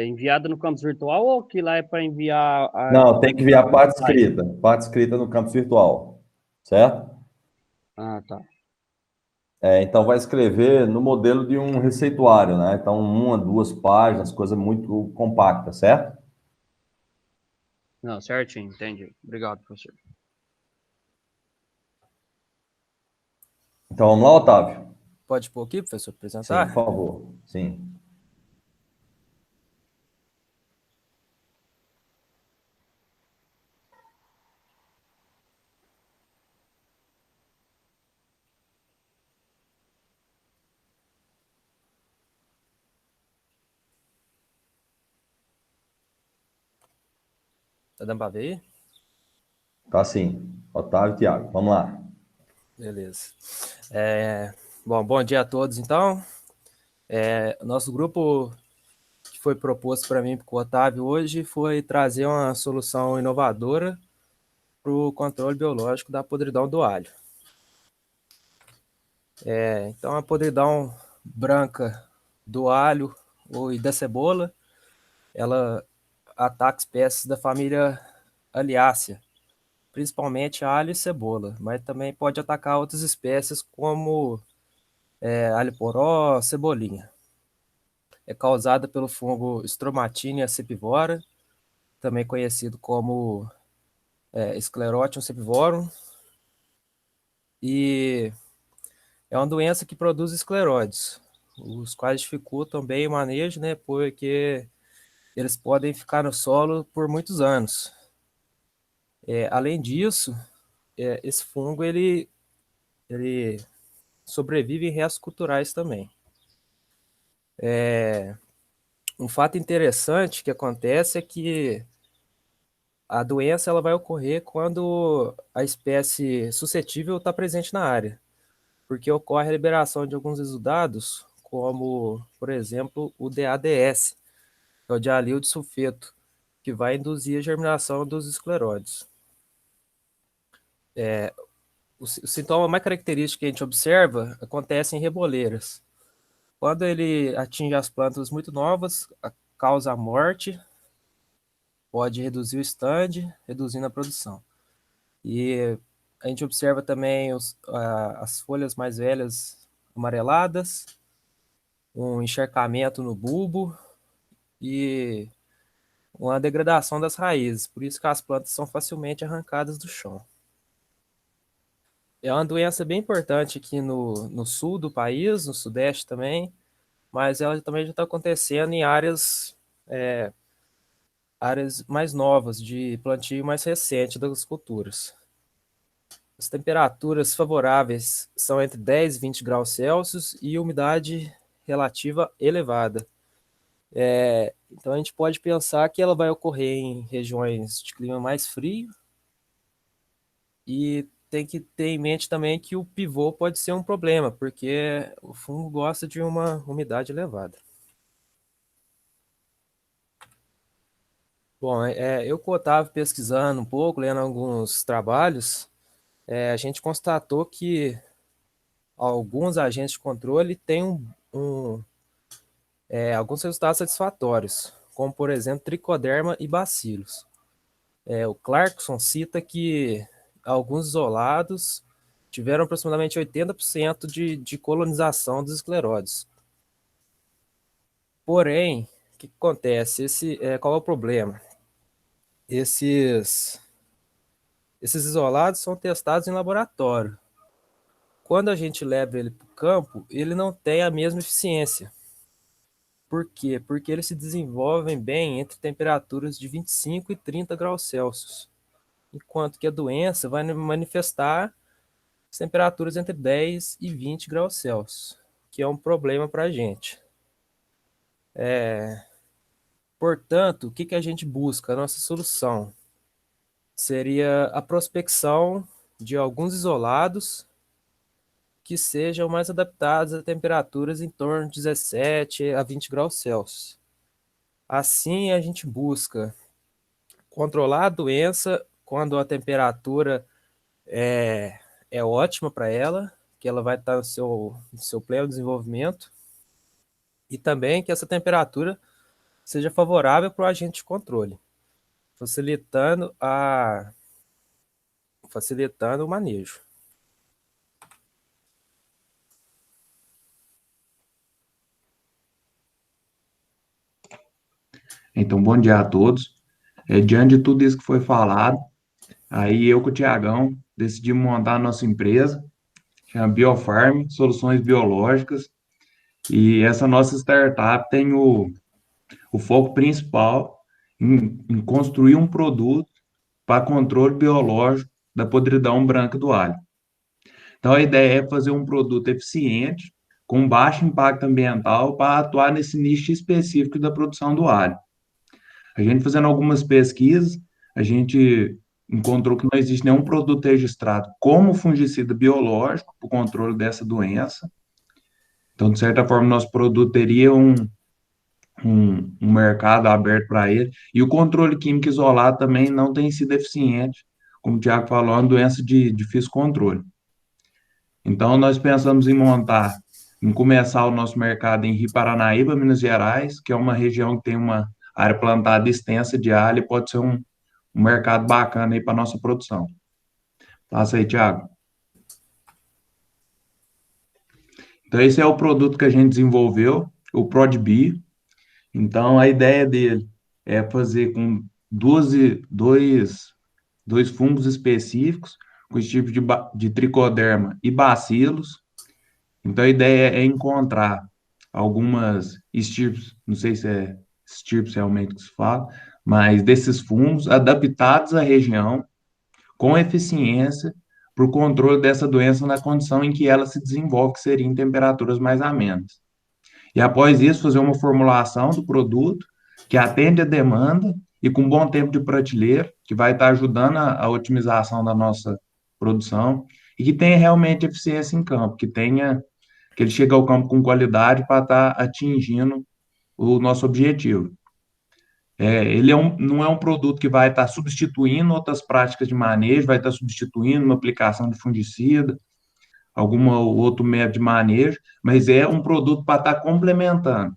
enviada no campus virtual ou que lá é para enviar Não, tem que enviar slide? parte escrita no campus virtual, certo? Ah, tá. Então, vai escrever no modelo de um receituário, né? Então, uma, duas páginas, coisa muito compacta, certo? Não, certinho, entendi. Obrigado, professor. Então, vamos lá, Otávio? Pode pôr aqui, professor, Sim, por apresentar? favor. Sim. Tá dando para ver aí? Tá sim. Otávio e Tiago, vamos lá. Beleza. Bom dia a todos, então. O nosso grupo que foi proposto para mim e para o Otávio hoje foi trazer uma solução inovadora para o controle biológico da podridão do alho. Então, a podridão branca do alho e da cebola, ela ataca espécies da família Aliácea, principalmente alho e cebola, mas também pode atacar outras espécies como alho poró, cebolinha. É causada pelo fungo Stromatina acipivora, também conhecido como Sclerotium cepivorum, e é uma doença que produz escleróides, os quais dificultam bem o manejo, né, porque eles podem ficar no solo por muitos anos. Além disso, esse fungo ele sobrevive em restos culturais também. Um fato interessante que acontece é que a doença ela vai ocorrer quando a espécie suscetível está presente na área, porque ocorre a liberação de alguns exudados, como, por exemplo, o DADS, que é o dialil de sulfeto, que vai induzir a germinação dos escleróides. O sintoma mais característico que a gente observa acontece em reboleiras. Quando ele atinge as plantas muito novas, causa a morte, pode reduzir o stand, reduzindo a produção. E a gente observa também as folhas mais velhas amareladas, um encharcamento no bulbo e uma degradação das raízes. Por isso que as plantas são facilmente arrancadas do chão. É uma doença bem importante aqui no sul do país, no sudeste também, mas ela também já está acontecendo em áreas mais novas, de plantio mais recente das culturas. As temperaturas favoráveis são entre 10 e 20 graus Celsius e umidade relativa elevada. Então a gente pode pensar que ela vai ocorrer em regiões de clima mais frio e tem que ter em mente também que o pivô pode ser um problema, porque o fungo gosta de uma umidade elevada. Bom, eu que estava pesquisando um pouco, lendo alguns trabalhos, a gente constatou que alguns agentes de controle têm alguns resultados satisfatórios, como, por exemplo, tricoderma e bacilos. O Clarkson cita que alguns isolados tiveram aproximadamente 80% de colonização dos escleróides. Porém, o que acontece? Qual é o problema? Esses isolados são testados em laboratório. Quando a gente leva ele para o campo, ele não tem a mesma eficiência. Por quê? Porque eles se desenvolvem bem entre temperaturas de 25 e 30 graus Celsius, enquanto que a doença vai manifestar temperaturas entre 10 e 20 graus Celsius, que é um problema para a gente. Portanto, o que a gente busca? A nossa solução seria a prospecção de alguns isolados que sejam mais adaptados a temperaturas em torno de 17 a 20 graus Celsius. Assim, a gente busca controlar a doença quando a temperatura é ótima para ela, que ela vai estar no seu pleno desenvolvimento, e também que essa temperatura seja favorável para o agente de controle, facilitando o manejo. Então, bom dia a todos. Diante de tudo isso que foi falado, aí eu com o Tiagão decidimos montar a nossa empresa, chama Biofarm, Soluções Biológicas, e essa nossa startup tem o foco principal em construir um produto para controle biológico da podridão branca do alho. Então, a ideia é fazer um produto eficiente, com baixo impacto ambiental, para atuar nesse nicho específico da produção do alho. A gente fazendo algumas pesquisas, a gente encontrou que não existe nenhum produto registrado como fungicida biológico para o controle dessa doença. Então, de certa forma, nosso produto teria um mercado aberto para ele. E o controle químico isolado também não tem sido eficiente, como o Tiago falou, é uma doença de difícil controle. Então, nós pensamos em começar o nosso mercado em Rio Paranaíba, Minas Gerais, que é uma região que tem uma área plantada extensa de alho e pode ser um mercado bacana aí para nossa produção. Passa aí, Tiago. Então, esse é o produto que a gente desenvolveu, o ProdBio. Então, a ideia dele é fazer com dois fungos específicos, com os tipos de tricoderma e bacilos. Então, a ideia é encontrar algumas estirpes, não sei se é estirpes realmente que se fala, mas desses fungos adaptados à região, com eficiência, para o controle dessa doença na condição em que ela se desenvolve, que seria em temperaturas mais amenas. E após isso, fazer uma formulação do produto que atende a demanda e com bom tempo de prateleira, que vai estar ajudando a otimização da nossa produção e que tenha realmente eficiência em campo, que ele chegue ao campo com qualidade para estar atingindo o nosso objetivo. Ele não é um produto que vai estar substituindo outras práticas de manejo, vai estar substituindo uma aplicação de fungicida, algum outro método de manejo, mas é um produto para estar complementando.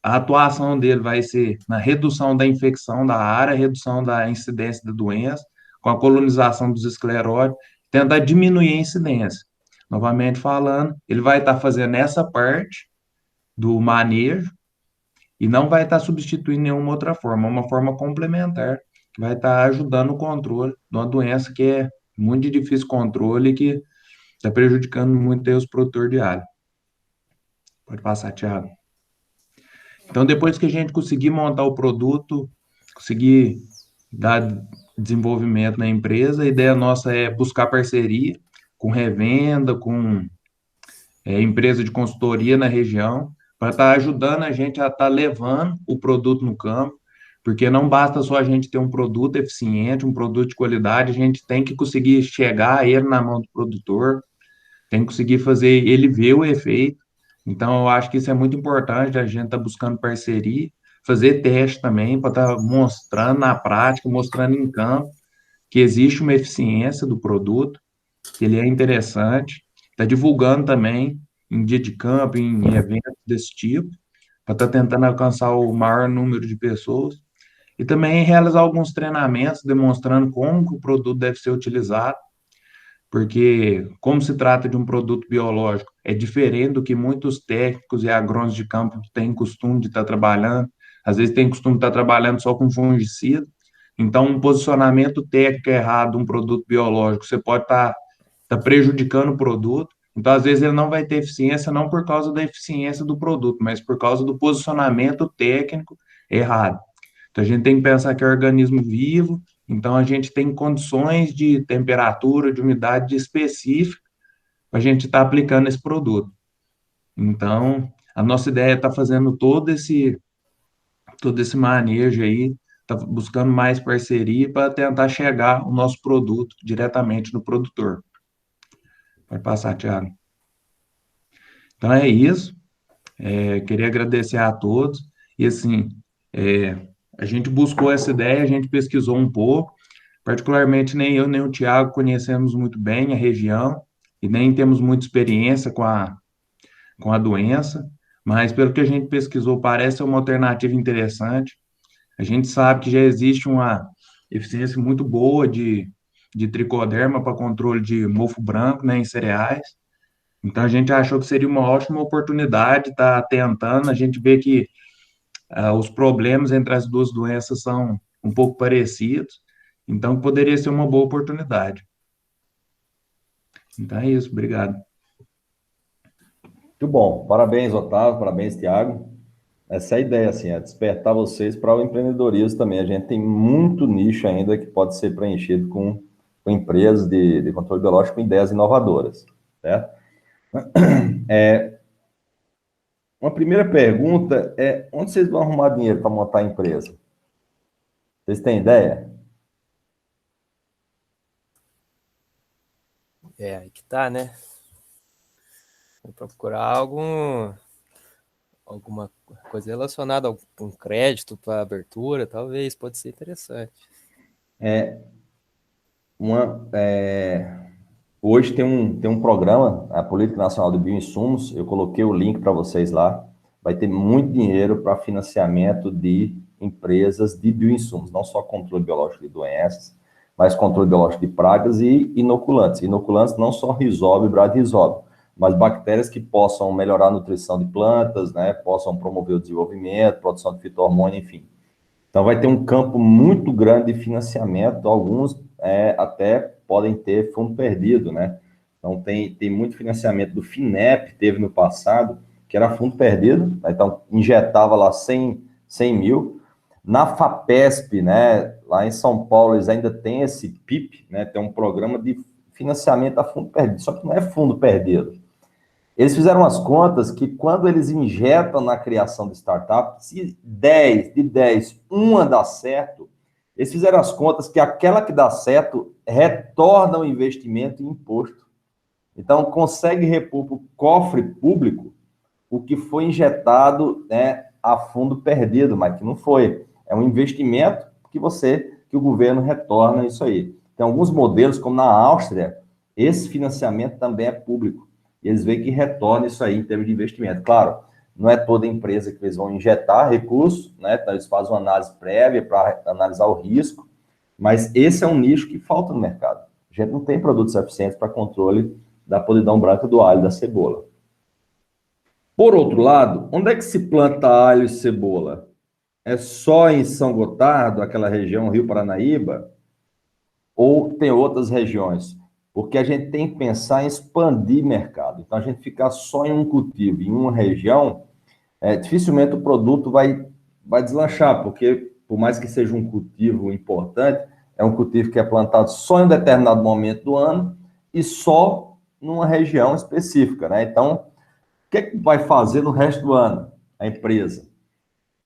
A atuação dele vai ser na redução da infecção da área, redução da incidência da doença, com a colonização dos escleróides, tentar diminuir a incidência. Novamente falando, ele vai estar fazendo essa parte do manejo e não vai estar substituindo nenhuma outra forma, uma forma complementar, que vai estar ajudando o controle de uma doença que é muito de difícil controle e que está prejudicando muito aí os produtores de alho. Pode passar, Thiago. Então, depois que a gente conseguir montar o produto, conseguir dar desenvolvimento na empresa, a ideia nossa é buscar parceria com revenda, com empresa de consultoria na região, para estar ajudando a gente a estar levando o produto no campo, porque não basta só a gente ter um produto eficiente, um produto de qualidade, a gente tem que conseguir chegar a ele na mão do produtor, tem que conseguir fazer ele ver o efeito. Então, eu acho que isso é muito importante, a gente estar buscando parceria, fazer teste também, para estar mostrando na prática, mostrando em campo, que existe uma eficiência do produto, que ele é interessante, está divulgando também em dia de campo, em eventos desse tipo, para estar tentando alcançar o maior número de pessoas, e também realizar alguns treinamentos demonstrando como que o produto deve ser utilizado, porque como se trata de um produto biológico, é diferente do que muitos técnicos e agrônomos de campo têm costume de estar trabalhando, às vezes tem costume de estar trabalhando só com fungicida, então um posicionamento técnico errado de um produto biológico, você pode estar prejudicando o produto, então às vezes ele não vai ter eficiência não por causa da eficiência do produto, mas por causa do posicionamento técnico errado. Então a gente tem que pensar que é um organismo vivo, então a gente tem condições de temperatura, de umidade específica para a gente estar aplicando esse produto. Então, a nossa ideia é estar fazendo todo esse manejo aí, tá buscando mais parceria para tentar chegar o nosso produto diretamente no produtor. Pode passar, Thiago. Então é isso. Queria agradecer a todos. E assim, a gente buscou essa ideia, a gente pesquisou um pouco. Particularmente, nem eu nem o Thiago conhecemos muito bem a região e nem temos muita experiência com a doença, mas pelo que a gente pesquisou, parece ser uma alternativa interessante. A gente sabe que já existe uma eficiência muito boa de tricoderma para controle de mofo branco, né, em cereais. Então a gente achou que seria uma ótima oportunidade estar tentando. A gente vê que os problemas entre as duas doenças são um pouco parecidos, então poderia ser uma boa oportunidade. Então é isso, obrigado. Muito bom. Parabéns, Otávio. Parabéns, Tiago. Essa é a ideia, assim, é despertar vocês para o empreendedorismo também. A gente tem muito nicho ainda que pode ser preenchido com empresas de controle biológico com ideias inovadoras, certo? Uma primeira pergunta é, onde vocês vão arrumar dinheiro para montar a empresa? Vocês têm ideia? Aí que tá, né? Vou procurar alguma coisa relacionada a um crédito para abertura, talvez, pode ser interessante. Hoje tem um programa, a Política Nacional de Bioinsumos, eu coloquei o link para vocês lá, vai ter muito dinheiro para financiamento de empresas de bioinsumos, não só controle biológico de doenças, mas controle biológico de pragas e inoculantes. Inoculantes não só Rhizobium e Bradyrhizobium, mas bactérias que possam melhorar a nutrição de plantas, né, possam promover o desenvolvimento, produção de fito-hormônio, enfim. Então, vai ter um campo muito grande de financiamento, alguns até podem ter fundo perdido, né? Então, tem muito financiamento do FINEP, teve no passado, que era fundo perdido, né? Então, injetava lá 100 mil. Na FAPESP, né, lá em São Paulo, eles ainda têm esse PIP, né, tem um programa de financiamento a fundo perdido, só que não é fundo perdido. Eles fizeram as contas que quando eles injetam na criação de startup, se de 10, uma dá certo, eles fizeram as contas que aquela que dá certo retorna o investimento em imposto. Então, consegue repor para o cofre público o que foi injetado, né, a fundo perdido, mas que não foi. É um investimento que o governo retorna isso aí. Tem alguns modelos, como na Áustria, esse financiamento também é público. E eles veem que retorna isso aí em termos de investimento. Claro, não é toda empresa que eles vão injetar recursos, né? Então, eles fazem uma análise prévia para analisar o risco, mas esse é um nicho que falta no mercado. A gente não tem produtos eficientes para controle da podridão branca do alho e da cebola. Por outro lado, onde é que se planta alho e cebola? É só em São Gotardo, aquela região Rio Paranaíba? Ou tem outras regiões? Porque a gente tem que pensar em expandir mercado. Então, a gente ficar só em um cultivo, em uma região, dificilmente o produto vai deslanchar, porque, por mais que seja um cultivo importante, é um cultivo que é plantado só em um determinado momento do ano e só numa região específica, né? Então, o que é que vai fazer no resto do ano a empresa?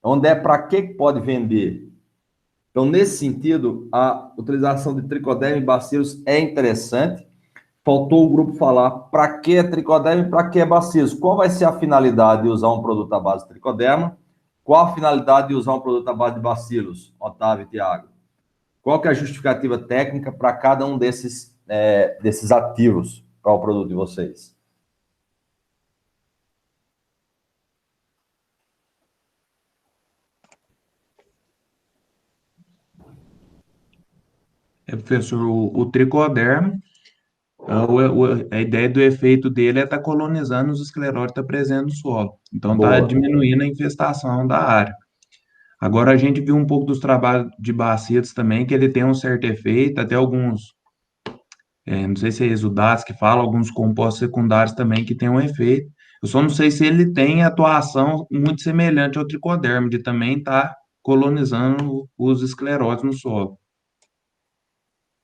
Onde para que pode vender? Então, nesse sentido, a utilização de tricoderma e bacilos é interessante. Faltou o grupo falar para que é tricoderma e para que é bacilos. Qual vai ser a finalidade de usar um produto à base de tricoderma? Qual a finalidade de usar um produto à base de bacilos, Otávio e Tiago? Qual que é a justificativa técnica para cada um desses ativos para o produto de vocês? Professor, o tricoderma, a ideia do efeito dele é estar colonizando os esclerótios presentes no solo. Então, está Boa. diminuindo a infestação da área. Agora, a gente viu um pouco dos trabalhos de bacilos também, que ele tem um certo efeito, até alguns, não sei se é exudatos que falam, alguns compostos secundários também que tem um efeito. Eu só não sei se ele tem atuação muito semelhante ao tricoderma, de também estar colonizando os esclerótios no solo.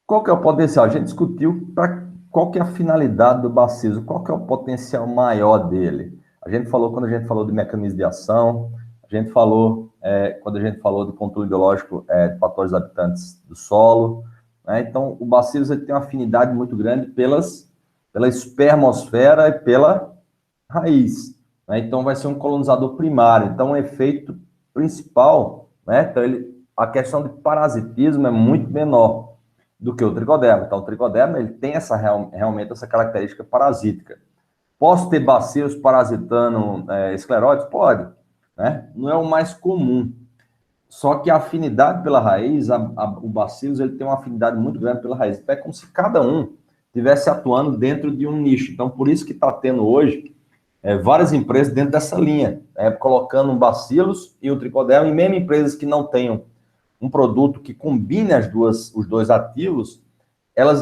Qual que é o potencial? A gente discutiu qual que é a finalidade do bacismo, qual que é o potencial maior dele. Quando a gente falou de mecanismo de ação, a gente falou, quando a gente falou de controle biológico de fatores habitantes do solo, né? Então, o bacilos tem uma afinidade muito grande pela espermosfera e pela raiz, né? Então, vai ser um colonizador primário. Então, o efeito principal, né? Então, a questão de parasitismo é muito menor do que o tricoderma. Então, o tricoderma ele tem realmente essa característica parasítica. Posso ter bacilos parasitando escleróides? Pode, né? Não é o mais comum. Só que a afinidade pela raiz, o bacilos, ele tem uma afinidade muito grande pela raiz. Então, é como se cada um estivesse atuando dentro de um nicho. Então, por isso que está tendo hoje várias empresas dentro dessa linha, colocando um bacilos e o tricoderma, e mesmo empresas que não tenham um produto que combine os dois ativos,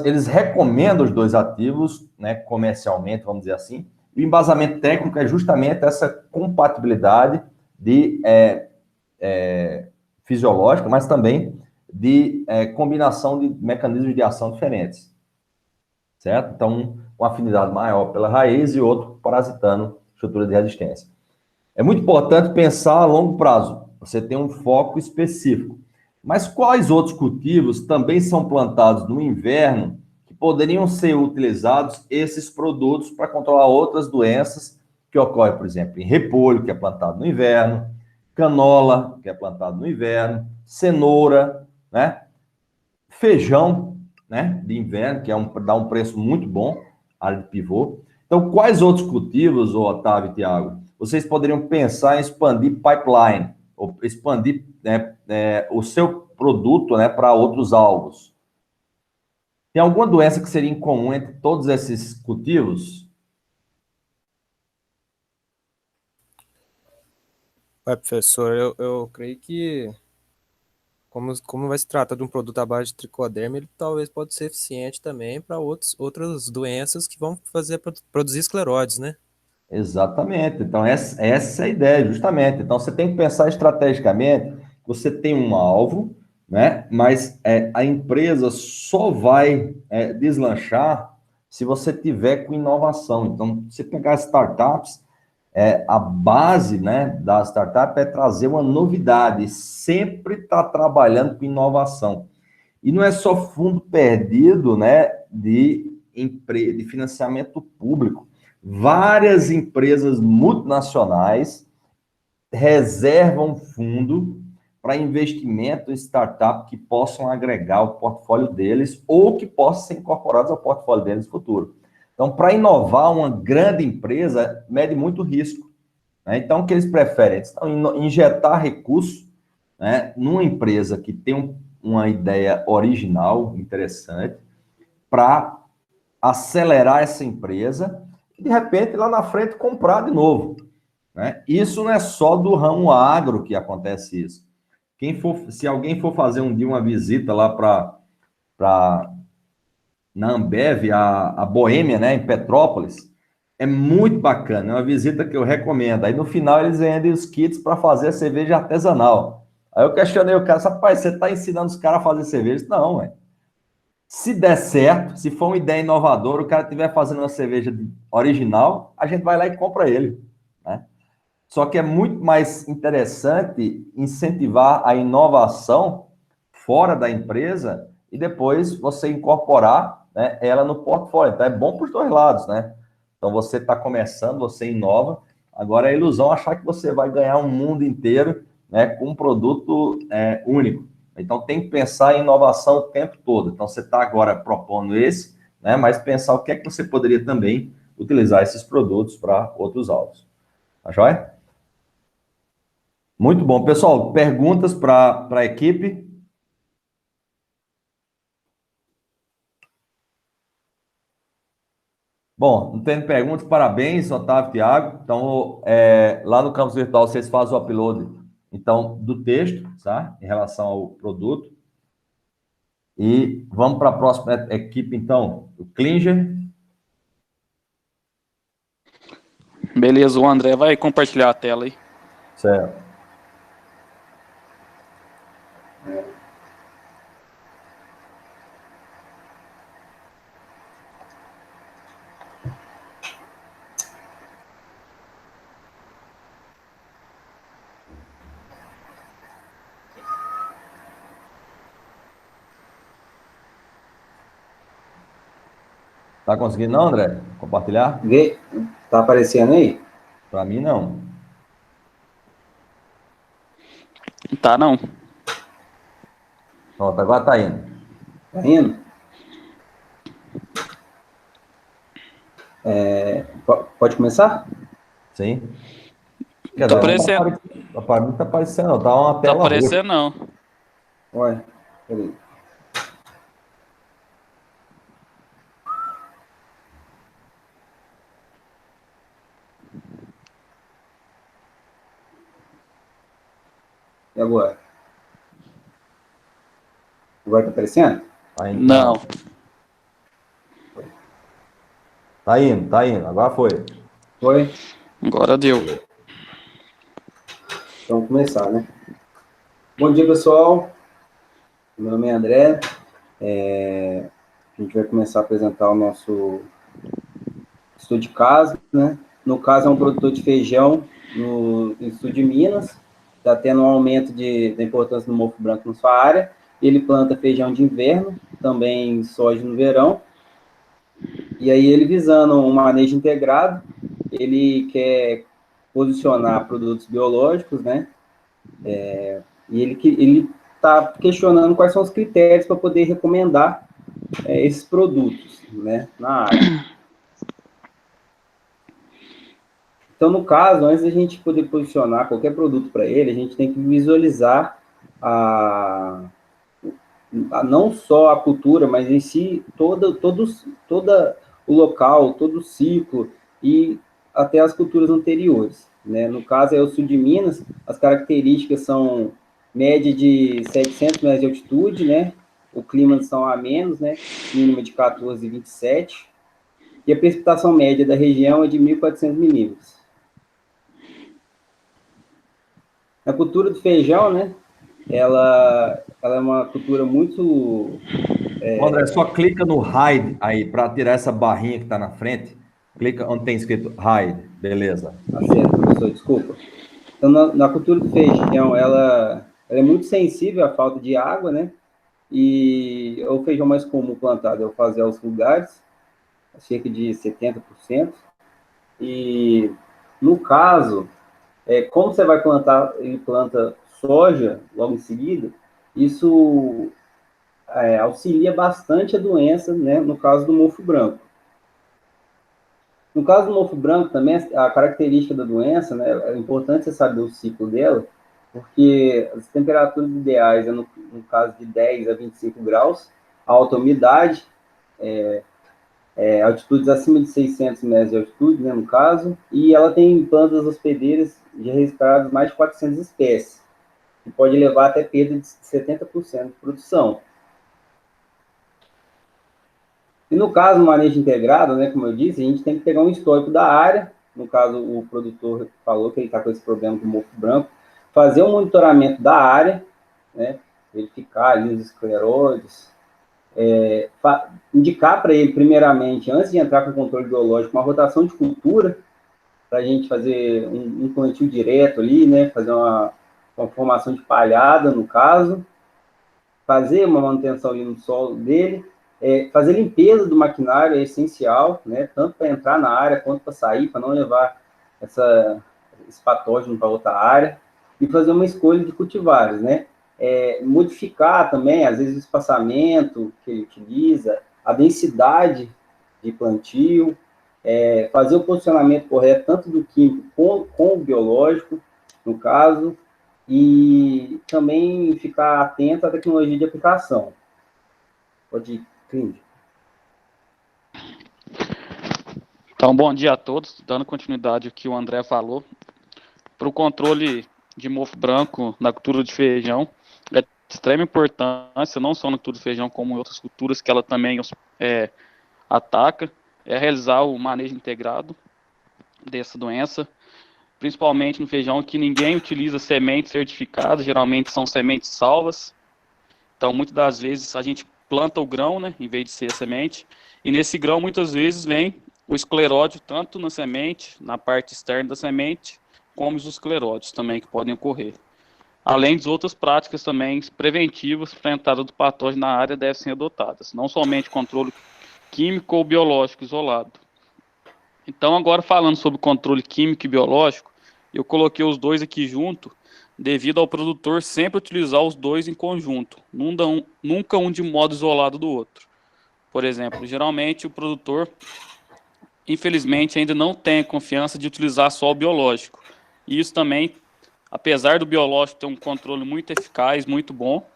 eles recomendam os dois ativos, né, comercialmente, vamos dizer assim. E o embasamento técnico é justamente essa compatibilidade de fisiológica, mas também de combinação de mecanismos de ação diferentes, certo? Então, uma afinidade maior pela raiz e outro parasitando estrutura de resistência. É muito importante pensar a longo prazo. Você tem um foco específico. Mas quais outros cultivos também são plantados no inverno que poderiam ser utilizados esses produtos para controlar outras doenças que ocorrem, por exemplo, em repolho, que é plantado no inverno, canola, que é plantado no inverno, cenoura, né? Feijão, né, de inverno, que dá um preço muito bom, área de pivô. Então, quais outros cultivos, Otávio e Tiago, vocês poderiam pensar em expandir pipeline, ou expandir o seu produto, né, para outros alvos? Tem alguma doença que seria incomum entre todos esses cultivos? Professor, eu creio que, como vai se tratar de um produto à base de tricoderma, ele talvez pode ser eficiente também para outras doenças que vão produzir escleróides, né? Exatamente. Então, essa é a ideia, justamente. Então, você tem que pensar estrategicamente, você tem um alvo, né? Mas a empresa só vai deslanchar se você tiver com inovação. Então, você pegar startups, a base, né, da startup é trazer uma novidade, sempre estar trabalhando com inovação. E não é só fundo perdido, né, de financiamento público. Várias empresas multinacionais reservam fundo para investimento em startup que possam agregar o portfólio deles ou que possam ser incorporados ao portfólio deles no futuro. Então, para inovar, uma grande empresa mede muito risco, né? Então, o que eles preferem? Eles estão injetar recursos, né, numa empresa que tem uma ideia original, interessante, para acelerar essa empresa e, de repente, lá na frente, comprar de novo, né? Isso não é só do ramo agro que acontece isso. Se alguém for fazer um dia uma visita lá na Ambev, a Boêmia, né, em Petrópolis, é muito bacana, é uma visita que eu recomendo. Aí no final eles vendem os kits para fazer a cerveja artesanal. Aí eu questionei o cara, rapaz, você está ensinando os caras a fazer cerveja? Não, ué. Se der certo, se for uma ideia inovadora, o cara estiver fazendo uma cerveja original, a gente vai lá e compra ele, né? Só que é muito mais interessante incentivar a inovação fora da empresa e depois você incorporar, né, ela no portfólio. Então, é bom para os dois lados, né? Então, você está começando, você inova. Agora, é ilusão achar que você vai ganhar um mundo inteiro, né, com um produto único. Então, tem que pensar em inovação o tempo todo. Então, você está agora propondo esse, né, mas pensar o que é que você poderia também utilizar esses produtos para outros alvos. Tá joia? Muito bom. Pessoal, perguntas para a equipe? Bom, não tendo perguntas, parabéns, Otávio e Thiago. Então, lá no campus virtual, vocês fazem o upload, então, do texto, tá? Em relação ao produto. E vamos para a próxima equipe, então. O Klinger. Beleza, o André vai compartilhar a tela aí. Certo. Tá conseguindo, não, André? Compartilhar? Vê, tá aparecendo aí? Para mim, não. Tá, não. Pronto, agora tá indo. Tá indo? Pode começar? Sim. Tá aparecendo, Para mim tá aparecendo, não, tá uma tá tela roxa. aparecendo não. Ué, peraí. E agora? Agora tá aparecendo? Não. Tá indo, agora foi. Foi? Agora deu. Então, vamos começar, né? Bom dia, pessoal. Meu nome é André. A gente vai começar a apresentar o nosso estudo de caso, né? No caso, é um produtor de feijão no sul de Minas. Está tendo um aumento da importância do mofo branco na sua área. Ele planta feijão de inverno, também soja no verão. E aí, ele visando um manejo integrado, ele quer posicionar produtos biológicos, né? E ele está questionando quais são os critérios para poder recomendar esses produtos, né, na área. Então, no caso, antes da gente poder posicionar qualquer produto para ele, a gente tem que visualizar não só a cultura, mas em si todo o local, todo o ciclo e até as culturas anteriores, né? No caso, é o sul de Minas, as características são média de 700 metros de altitude, né? O clima são amenos, né? Mínima de 14,27. E a precipitação média da região é de 1.400 milímetros. A cultura do feijão, né? Ela é uma cultura muito... André, só clica no hide aí para tirar essa barrinha que está na frente. Clica onde tem escrito hide, beleza. Tá certo, professor, desculpa. Então, na cultura do feijão, ela é muito sensível à falta de água, né? E o feijão mais comum plantado é o fazer aos lugares, cerca de 70%. E, no caso, como você vai plantar, ele planta soja logo em seguida, isso auxilia bastante a doença, né? No caso do mofo branco. No caso do mofo branco, também, a característica da doença, né, é importante você saber o ciclo dela, porque as temperaturas ideais é no caso de 10 a 25 graus, alta umidade, altitudes acima de 600 metros de altitude, né, no caso, e ela tem plantas hospedeiras já registradas mais de 400 espécies, que pode levar até perda de 70% de produção. E no caso, no manejo integrado, né, como eu disse, a gente tem que pegar um histórico da área, no caso, o produtor falou que ele está com esse problema do mofo branco, fazer um monitoramento da área, né, verificar ali os escleróides, indicar para ele, primeiramente, antes de entrar com o controle biológico, uma rotação de cultura, para a gente fazer um plantio direto ali, né, fazer uma formação de palhada, no caso, fazer uma manutenção ali no solo dele, fazer limpeza do maquinário é essencial, né, tanto para entrar na área quanto para sair, para não levar esse patógeno para outra área, e fazer uma escolha de cultivares, né, modificar também, às vezes, o espaçamento que ele utiliza, a densidade de plantio, fazer o posicionamento correto, tanto do químico com o biológico, no caso, e também ficar atento à tecnologia de aplicação. Pode ir, Clínio. Então, bom dia a todos. Dando continuidade ao que o André falou. Para o controle de mofo branco na cultura de feijão, é de extrema importância, não só na cultura de feijão, como em outras culturas que ela também ataca, realizar o manejo integrado dessa doença, principalmente no feijão, que ninguém utiliza sementes certificadas, geralmente são sementes salvas. Então, muitas das vezes, a gente planta o grão, né, em vez de ser a semente, e nesse grão, muitas vezes, vem o escleródio, tanto na semente, na parte externa da semente, como os escleródios também, que podem ocorrer. Além de outras práticas também preventivas para a entrada do patógeno na área devem ser adotadas, não somente controle químico ou biológico isolado. Então, agora falando sobre controle químico e biológico, eu coloquei os dois aqui junto, devido ao produtor sempre utilizar os dois em conjunto, nunca um de modo isolado do outro. Por exemplo, geralmente o produtor infelizmente, ainda não têm a confiança de utilizar só o biológico. E isso também, apesar do biológico ter um controle muito eficaz, muito bom,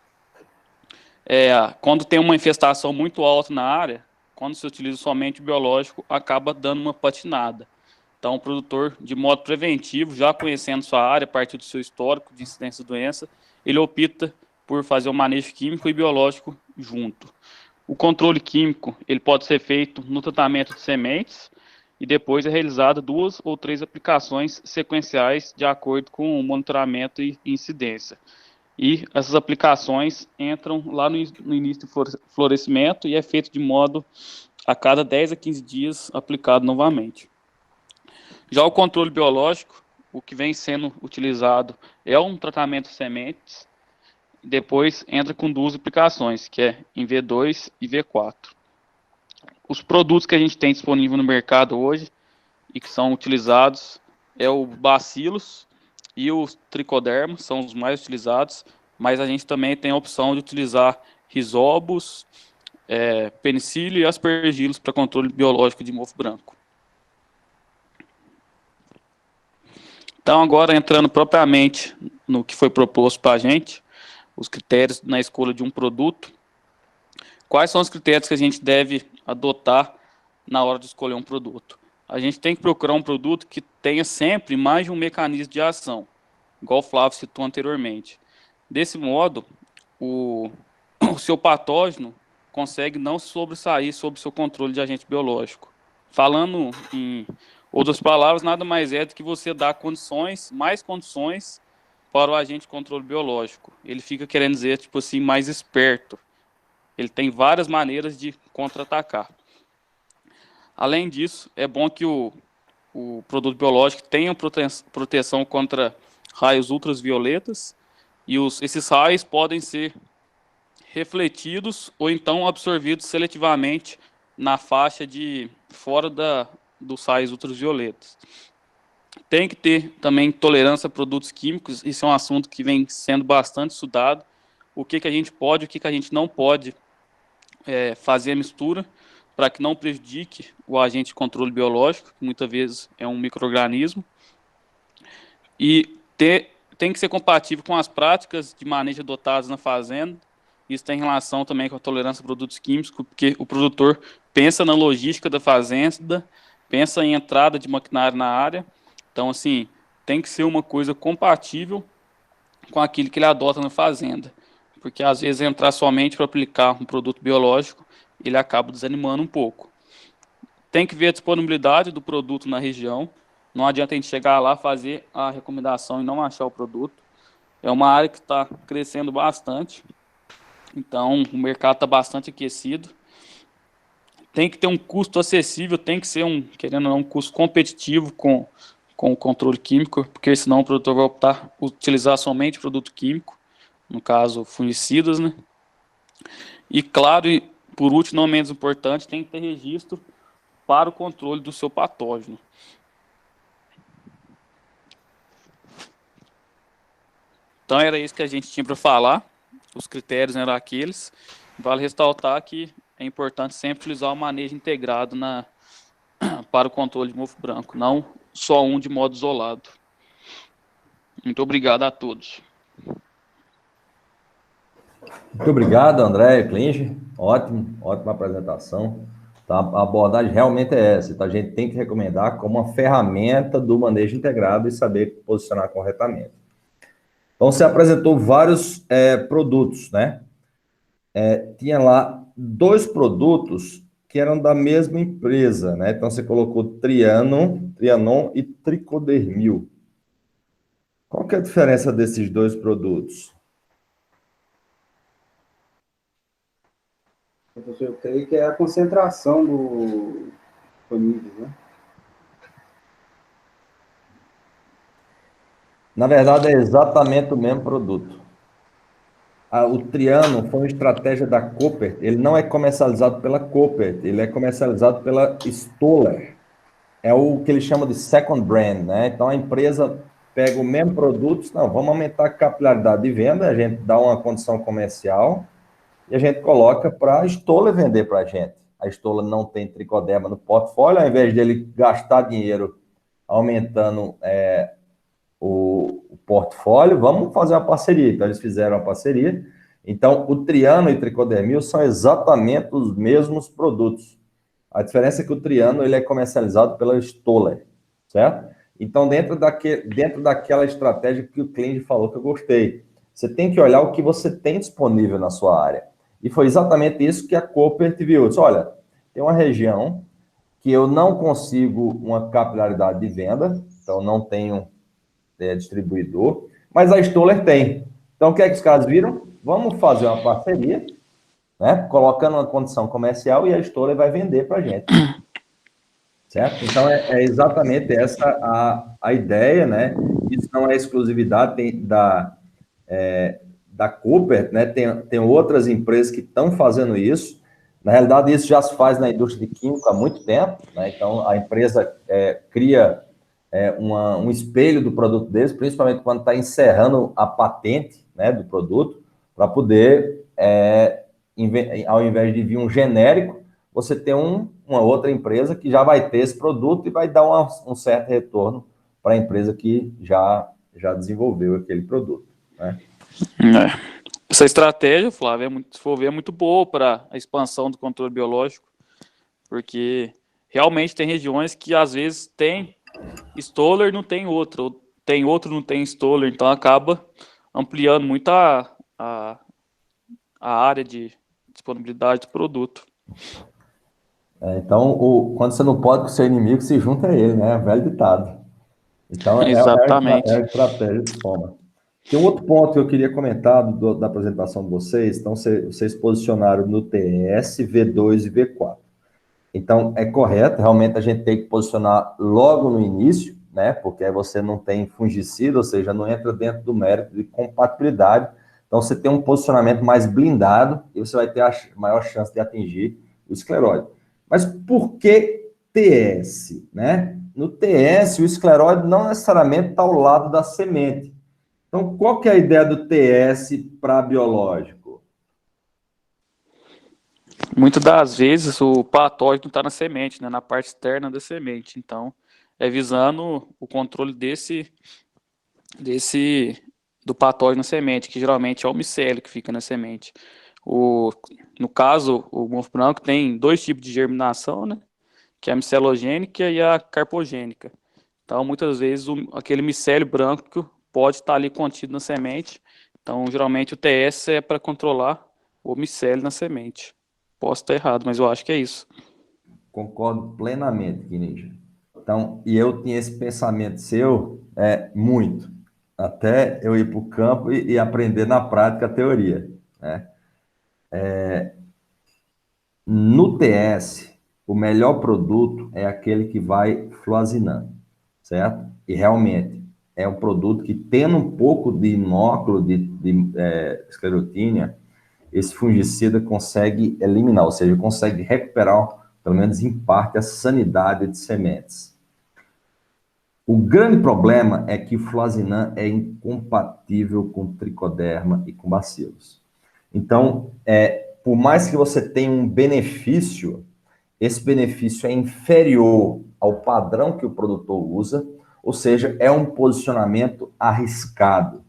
quando tem uma infestação muito alta na área, quando se utiliza somente o biológico, acaba dando uma patinada. Então, o produtor, de modo preventivo, já conhecendo sua área, a partir do seu histórico de incidência de doença, ele opta por fazer o manejo químico e biológico junto. O controle químico, ele pode ser feito no tratamento de sementes e depois é realizado 2 ou 3 aplicações sequenciais de acordo com o monitoramento e incidência. E essas aplicações entram lá no início do florescimento e é feito de modo a cada 10 a 15 dias aplicado novamente. Já o controle biológico, o que vem sendo utilizado é um tratamento de sementes, depois entra com 2 aplicações, que é em V2 e V4. Os produtos que a gente tem disponível no mercado hoje e que são utilizados é o Bacillus e o Tricoderma, são os mais utilizados, mas a gente também tem a opção de utilizar Rhizobus, Penicillium e Aspergillus para controle biológico de mofo branco. Então, agora entrando propriamente no que foi proposto para a gente, os critérios na escolha de um produto. Quais são os critérios que a gente deve adotar na hora de escolher um produto? A gente tem que procurar um produto que tenha sempre mais de um mecanismo de ação, igual o Flávio citou anteriormente. Desse modo, o seu patógeno consegue não sobressair sobre o seu controle de agente biológico. Falando em outras palavras, nada mais é do que você dar mais condições para o agente de controle biológico. Ele fica querendo dizer, tipo assim, mais esperto. Ele tem várias maneiras de contra-atacar. Além disso, é bom que o produto biológico tenha proteção contra raios ultravioletas e esses raios podem ser refletidos ou então absorvidos seletivamente na faixa de fora dos raios ultravioletas. Tem que ter também tolerância a produtos químicos, isso é um assunto que vem sendo bastante estudado, o que a gente pode, o que a gente não pode fazer a mistura, para que não prejudique o agente de controle biológico, que muitas vezes é um micro-organismo, e tem que ser compatível com as práticas de manejo adotadas na fazenda. Isso tem relação também com a tolerância a produtos químicos, porque o produtor pensa na logística da fazenda, pensa em entrada de maquinário na área. Então, assim, tem que ser uma coisa compatível com aquilo que ele adota na fazenda. Porque, às vezes, entrar somente para aplicar um produto biológico, ele acaba desanimando um pouco. Tem que ver a disponibilidade do produto na região. Não adianta a gente chegar lá, fazer a recomendação e não achar o produto. É uma área que está crescendo bastante. Então, o mercado está bastante aquecido. Tem que ter um custo acessível, tem que ser querendo ou não, um custo competitivo com o controle químico, porque senão o produtor vai optar por utilizar somente produto químico, no caso, fungicidas, né? E, claro, por último, não menos importante, tem que ter registro para o controle do seu patógeno. Então, era isso que a gente tinha para falar. Os critérios eram aqueles. Vale ressaltar que é importante sempre utilizar o manejo integrado para o controle de mofo branco, não só um de modo isolado. Muito obrigado a todos. Muito obrigado, André Klinger. Ótima apresentação. Tá? A abordagem realmente é essa. Então, a gente tem que recomendar como uma ferramenta do manejo integrado e saber posicionar corretamente. Então, você apresentou vários produtos, né? Tinha lá 2 produtos que eram da mesma empresa, né? Então, você colocou Trianon e Tricodermil. Qual que é a diferença desses 2 produtos? Professor, eu creio que é a concentração do disponível, né? Na verdade, é exatamente o mesmo produto. O Triano foi uma estratégia da Cooper. Ele não é comercializado pela Cooper, ele é comercializado pela Stoller. É o que eles chamam de second brand, né? Então, a empresa pega o mesmo produto, não, vamos aumentar a capilaridade de venda, a gente dá uma condição comercial e a gente coloca para a Stoller vender para a gente. a Stoller não tem tricoderma no portfólio, ao invés dele gastar dinheiro aumentando o portfólio, vamos fazer uma parceria. Então, eles fizeram uma parceria. Então, o Triano e o Tricodermil são exatamente os mesmos produtos. A diferença é que o Triano ele é comercializado pela Stoller, certo? Então, dentro daquela estratégia que o cliente falou que eu gostei, você tem que olhar o que você tem disponível na sua área. E foi exatamente isso que a Cooper viu. Disse, olha, tem uma região que eu não consigo uma capilaridade de venda, então não tenho distribuidor, mas a Stoller tem. Então, o que é que os caras viram? Vamos fazer uma parceria, né? Colocando uma condição comercial e a Stoller vai vender para a gente. Certo? Então, é exatamente essa a ideia, né? Isso não é exclusividade da Cooper, né? Tem outras empresas que estão fazendo isso. Na realidade, isso já se faz na indústria de química há muito tempo, né? Então, a empresa cria um espelho do produto deles, principalmente quando está encerrando a patente, né, do produto, para poder, ao invés de vir um genérico, você ter uma outra empresa que já vai ter esse produto e vai dar um certo retorno para a empresa que já desenvolveu aquele produto, né? Essa estratégia, Flávio, se for ver, é muito boa para a expansão do controle biológico, porque realmente tem regiões que às vezes tem Stoller, não tem outro não tem Stoller, então acaba ampliando muito a área de disponibilidade do produto. Então, quando você não pode com o seu inimigo, se junta a ele, né? Velho ditado. Então, Exatamente. é a estratégia de soma. Tem um outro ponto que eu queria comentar da apresentação de vocês. Então, vocês posicionaram no TS, V2 e V4. Então, é correto, realmente a gente tem que posicionar logo no início, né? Porque aí você não tem fungicida, ou seja, não entra dentro do mérito de compatibilidade. Então, você tem um posicionamento mais blindado e você vai ter a maior chance de atingir o escleróide. Mas por que TS, né? No TS, o escleróide não necessariamente está ao lado da semente. Então, qual que é a ideia do TS para biológico? Muitas das vezes o patógeno está na semente, né, na parte externa da semente. Então, é visando o controle do patógeno na semente, que geralmente é o micélio que fica na semente. No caso, o mofo branco tem dois tipos de germinação, né, que é a micelogênica e a carpogênica. Então, muitas vezes, aquele micélio branco pode estar ali contido na semente. Então, geralmente, o TS é para controlar o micélio na semente. Posso estar errado, mas eu acho que é isso. Concordo plenamente, Kininja. Então, e eu tinha esse pensamento seu, muito, até eu ir para o campo e aprender na prática a teoria, né? No TS, o melhor produto é aquele que vai fluazinando, certo? E realmente é um produto que, tendo um pouco de inóculo de esclerotínia, esse fungicida consegue eliminar, ou seja, consegue recuperar, pelo menos em parte, a sanidade de sementes. O grande problema é que o fluazinam é incompatível com tricoderma e com bacilos. Então, por mais que você tenha um benefício, esse benefício é inferior ao padrão que o produtor usa, ou seja, é um posicionamento arriscado.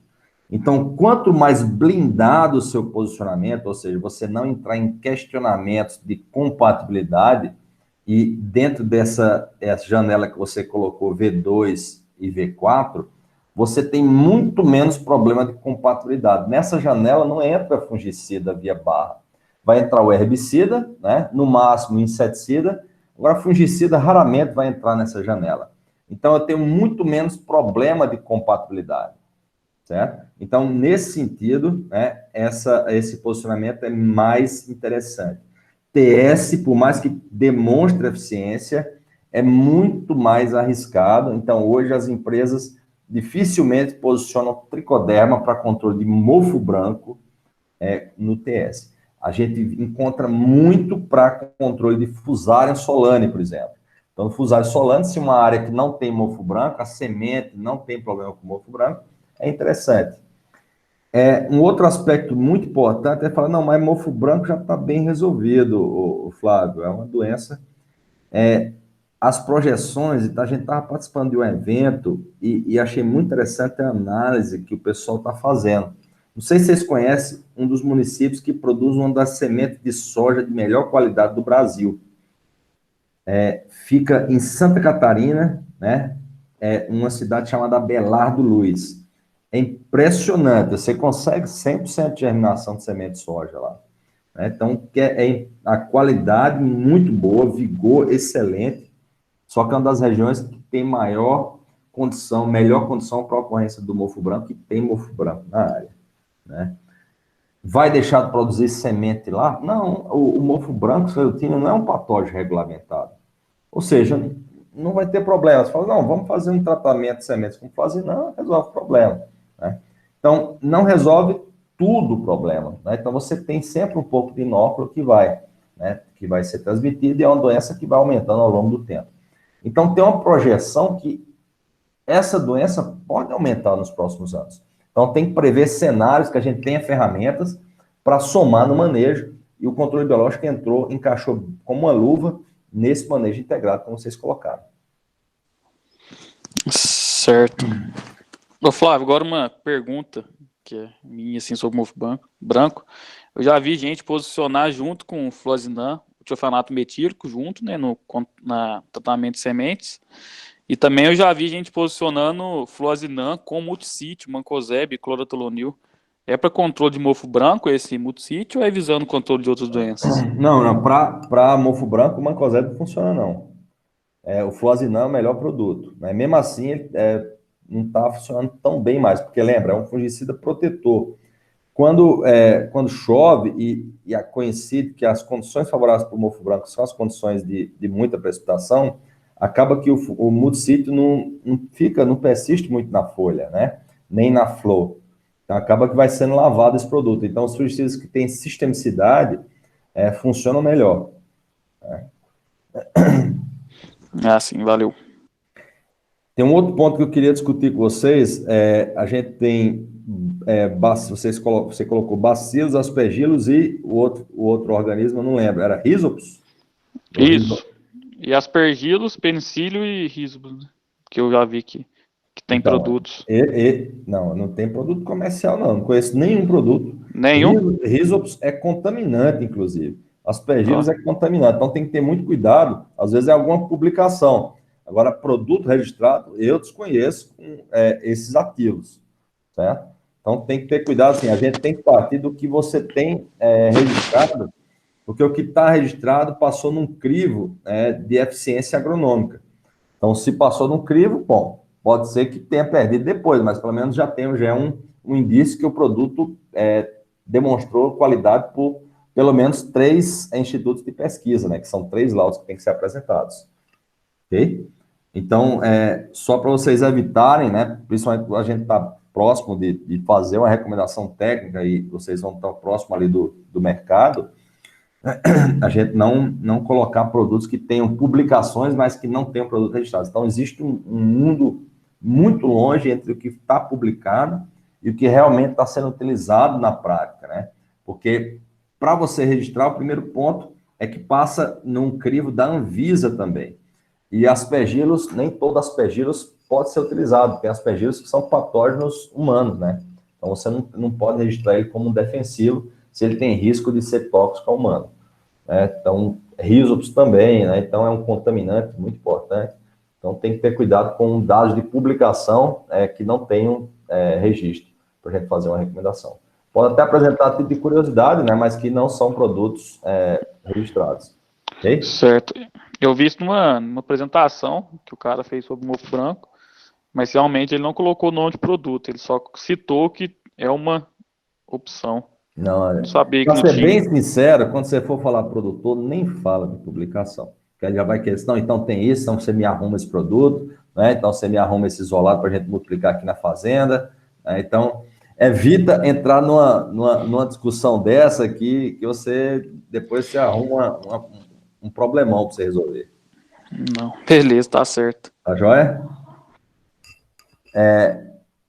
Então, quanto mais blindado o seu posicionamento, ou seja, você não entrar em questionamentos de compatibilidade, e dentro dessa janela que você colocou, V2 e V4, você tem muito menos problema de compatibilidade. Nessa janela não entra fungicida via barra. Vai entrar o herbicida, né? No máximo inseticida. Agora, fungicida raramente vai entrar nessa janela. Então, eu tenho muito menos problema de compatibilidade, certo? Então, nesse sentido, né, esse posicionamento é mais interessante. TS, por mais que demonstre eficiência, é muito mais arriscado. Então, hoje as empresas dificilmente posicionam tricoderma para controle de mofo branco no TS. A gente encontra muito para controle de Fusarium solane, por exemplo. Então, no Fusarium solane, se uma área que não tem mofo branco, a semente não tem problema com mofo branco, é interessante. Um outro aspecto muito importante é falar, não, mas mofo branco já está bem resolvido, o Flávio, é uma doença. As projeções, então a gente estava participando de um evento e achei muito interessante a análise que o pessoal está fazendo. Não sei se vocês conhecem um dos municípios que produz uma das sementes de soja de melhor qualidade do Brasil. Fica em Santa Catarina, né? Uma cidade chamada Abelardo Luiz. É impressionante, você consegue 100% de germinação de semente de soja lá. Né? Então, a qualidade muito boa, vigor excelente, só que é uma das regiões que tem melhor condição para a ocorrência do mofo branco, e tem mofo branco na área. Né? Vai deixar de produzir semente lá? Não, o mofo branco sclerotinia não é um patógeno regulamentado. Ou seja, não vai ter problema. Você fala, não, vamos fazer um tratamento de sementes. Como fazer? Não, resolve o problema. Né? Então, não resolve tudo o problema. Né? Então, você tem sempre um pouco de inóculo que vai ser transmitido, e é uma doença que vai aumentando ao longo do tempo. Então, tem uma projeção que essa doença pode aumentar nos próximos anos. Então, tem que prever cenários que a gente tenha ferramentas para somar no manejo, e o controle biológico encaixou como uma luva nesse manejo integrado, como vocês colocaram. Certo. Ô, Flávio, agora uma pergunta que é minha, assim, sobre o mofo branco. Eu já vi gente posicionar junto com o fluoxetan, o tiofenato metílico, junto, né, no tratamento de sementes. E também eu já vi gente posicionando fluoxetan com multissítio, mancozeb, clorotolonil. É para controle de mofo branco esse multissítio, ou é visando o controle de outras doenças? Não, para mofo branco, o mancozeb não funciona, não. O fluoxetan é o melhor produto. Né? Mesmo assim, ele não está funcionando tão bem mais, porque lembra, é um fungicida protetor. Quando chove e é conhecido que as condições favoráveis para o mofo branco são as condições de muita precipitação, acaba que o multissítio não persiste muito na folha, né? Nem na flor. Então, acaba que vai sendo lavado esse produto. Então, os fungicidas que têm sistemicidade funcionam melhor. Né? Sim, valeu. Tem um outro ponto que eu queria discutir com vocês. A gente tem, você colocou bacilos, aspergilos e o outro organismo, eu não lembro, era Rhizopus? Isso. E aspergilos, penicílio e rhizopus, que eu já vi que tem então, produtos. Não tem produto comercial, não conheço nenhum produto. Nenhum? Rhizopus é contaminante, inclusive. Aspergilos é contaminante, então tem que ter muito cuidado, às vezes é alguma publicação. Agora, produto registrado, eu desconheço esses ativos, certo? Então, tem que ter cuidado, assim, a gente tem que partir do que você tem registrado, porque o que está registrado passou num crivo de eficiência agronômica. Então, se passou num crivo, bom, pode ser que tenha perdido depois, mas pelo menos já é um indício que o produto demonstrou qualidade por pelo menos 3 institutos de pesquisa, né, que são 3 laudos que têm que ser apresentados. Ok? Então, só para vocês evitarem, né, principalmente a gente está próximo de fazer uma recomendação técnica e vocês vão estar próximo ali do mercado, a gente não colocar produtos que tenham publicações, mas que não tenham produto registrado. Então, existe um mundo muito longe entre o que está publicado e o que realmente está sendo utilizado na prática, né? Porque, para você registrar, o primeiro ponto é que passa num crivo da Anvisa também. E aspergilos, nem todo aspergilos pode ser utilizado. Tem aspergilos que são patógenos humanos, né? Então, você não pode registrar ele como um defensivo se ele tem risco de ser tóxico ao humano. Né? Então, Rhizopus também, né? Então é um contaminante muito importante. Então, tem que ter cuidado com dados de publicação que não tenham registro, para a gente fazer uma recomendação. Pode até apresentar tipo de curiosidade, né? Mas que não são produtos registrados. Okay? Certo. Eu vi isso numa apresentação que o cara fez sobre o mofo branco, mas realmente ele não colocou o nome de produto, ele só citou que é uma opção. Não sabia que para não ser tinha. bem sincero, quando você for falar produtor, nem fala de publicação. Porque ele já vai querer, não, então tem isso, então você me arruma esse produto, né? Então você me arruma esse isolado para a gente multiplicar aqui na fazenda. Né? Então, evita entrar numa discussão dessa aqui, que depois você arruma um problemão para você resolver. Não, beleza, tá certo. Tá joia?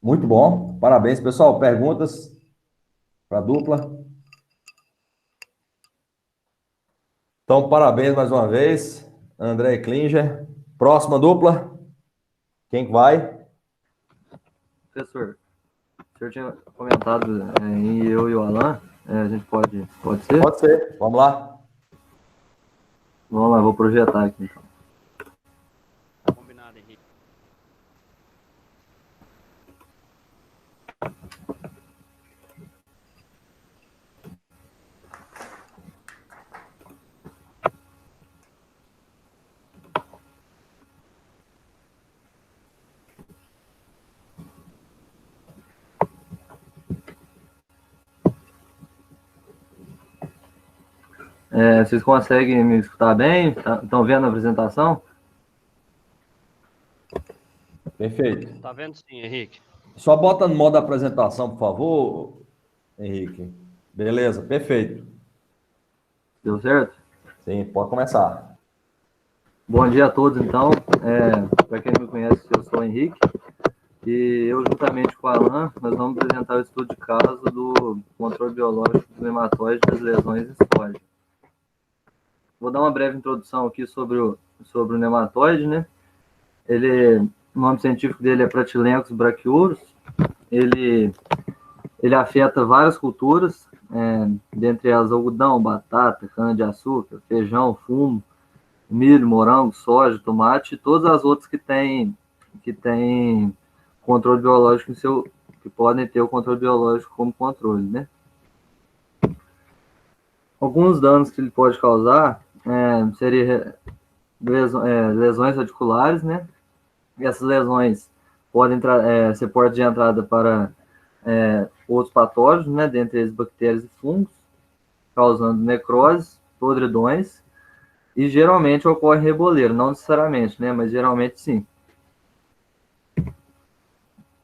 Muito bom, parabéns, pessoal. Perguntas? para a dupla. Então, parabéns mais uma vez, André e Klinger. Próxima dupla. Quem que vai? Professor, o senhor tinha comentado em eu e o Alan, a gente pode ser? Pode ser, vamos lá. Vamos lá, vou projetar aqui então. Combinado, Henrique. Vocês conseguem me escutar bem? Estão vendo a apresentação? Perfeito. Tá vendo sim, Henrique? Só bota no modo apresentação, por favor, Henrique. Beleza, perfeito. Deu certo? Sim, pode começar. Bom dia a todos, então. Para quem não me conhece, eu sou o Henrique. E eu, juntamente com o Alan, nós vamos apresentar o estudo de caso do controle biológico dos nematóides das lesões em soja. Vou dar uma breve introdução aqui sobre o nematóide, né? O nome científico dele é Pratylenchus brachyurus. Ele afeta várias culturas, dentre elas algodão, batata, cana-de-açúcar, feijão, fumo, milho, morango, soja, tomate e todas as outras que têm controle biológico que podem ter o controle biológico como controle, né? Alguns danos que ele pode causar seria lesões radiculares, né? E essas lesões podem ser porta de entrada para outros patógenos, né? Dentre eles bactérias e fungos, causando necrose, podridões, e geralmente ocorre em reboleiro, não necessariamente, né? Mas geralmente sim.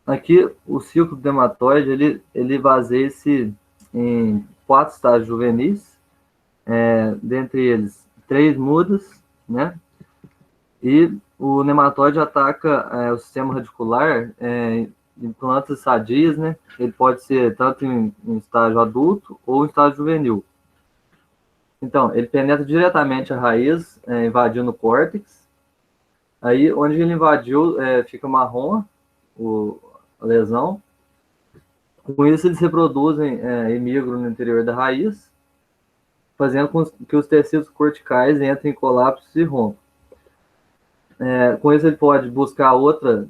Aqui, o ciclo do nematóide, ele baseia-se em 4 estágios juvenis, dentre eles 3 mudas, né? E o nematóide ataca o sistema radicular em plantas sadias, né? Ele pode ser tanto em estágio adulto ou em estágio juvenil. Então, ele penetra diretamente a raiz, invadindo o córtex. Aí, onde ele invadiu, fica marrom a lesão. Com isso, eles se reproduzem e migram no interior da raiz, fazendo com que os tecidos corticais entrem em colapso e rompam. Com isso, ele pode buscar outra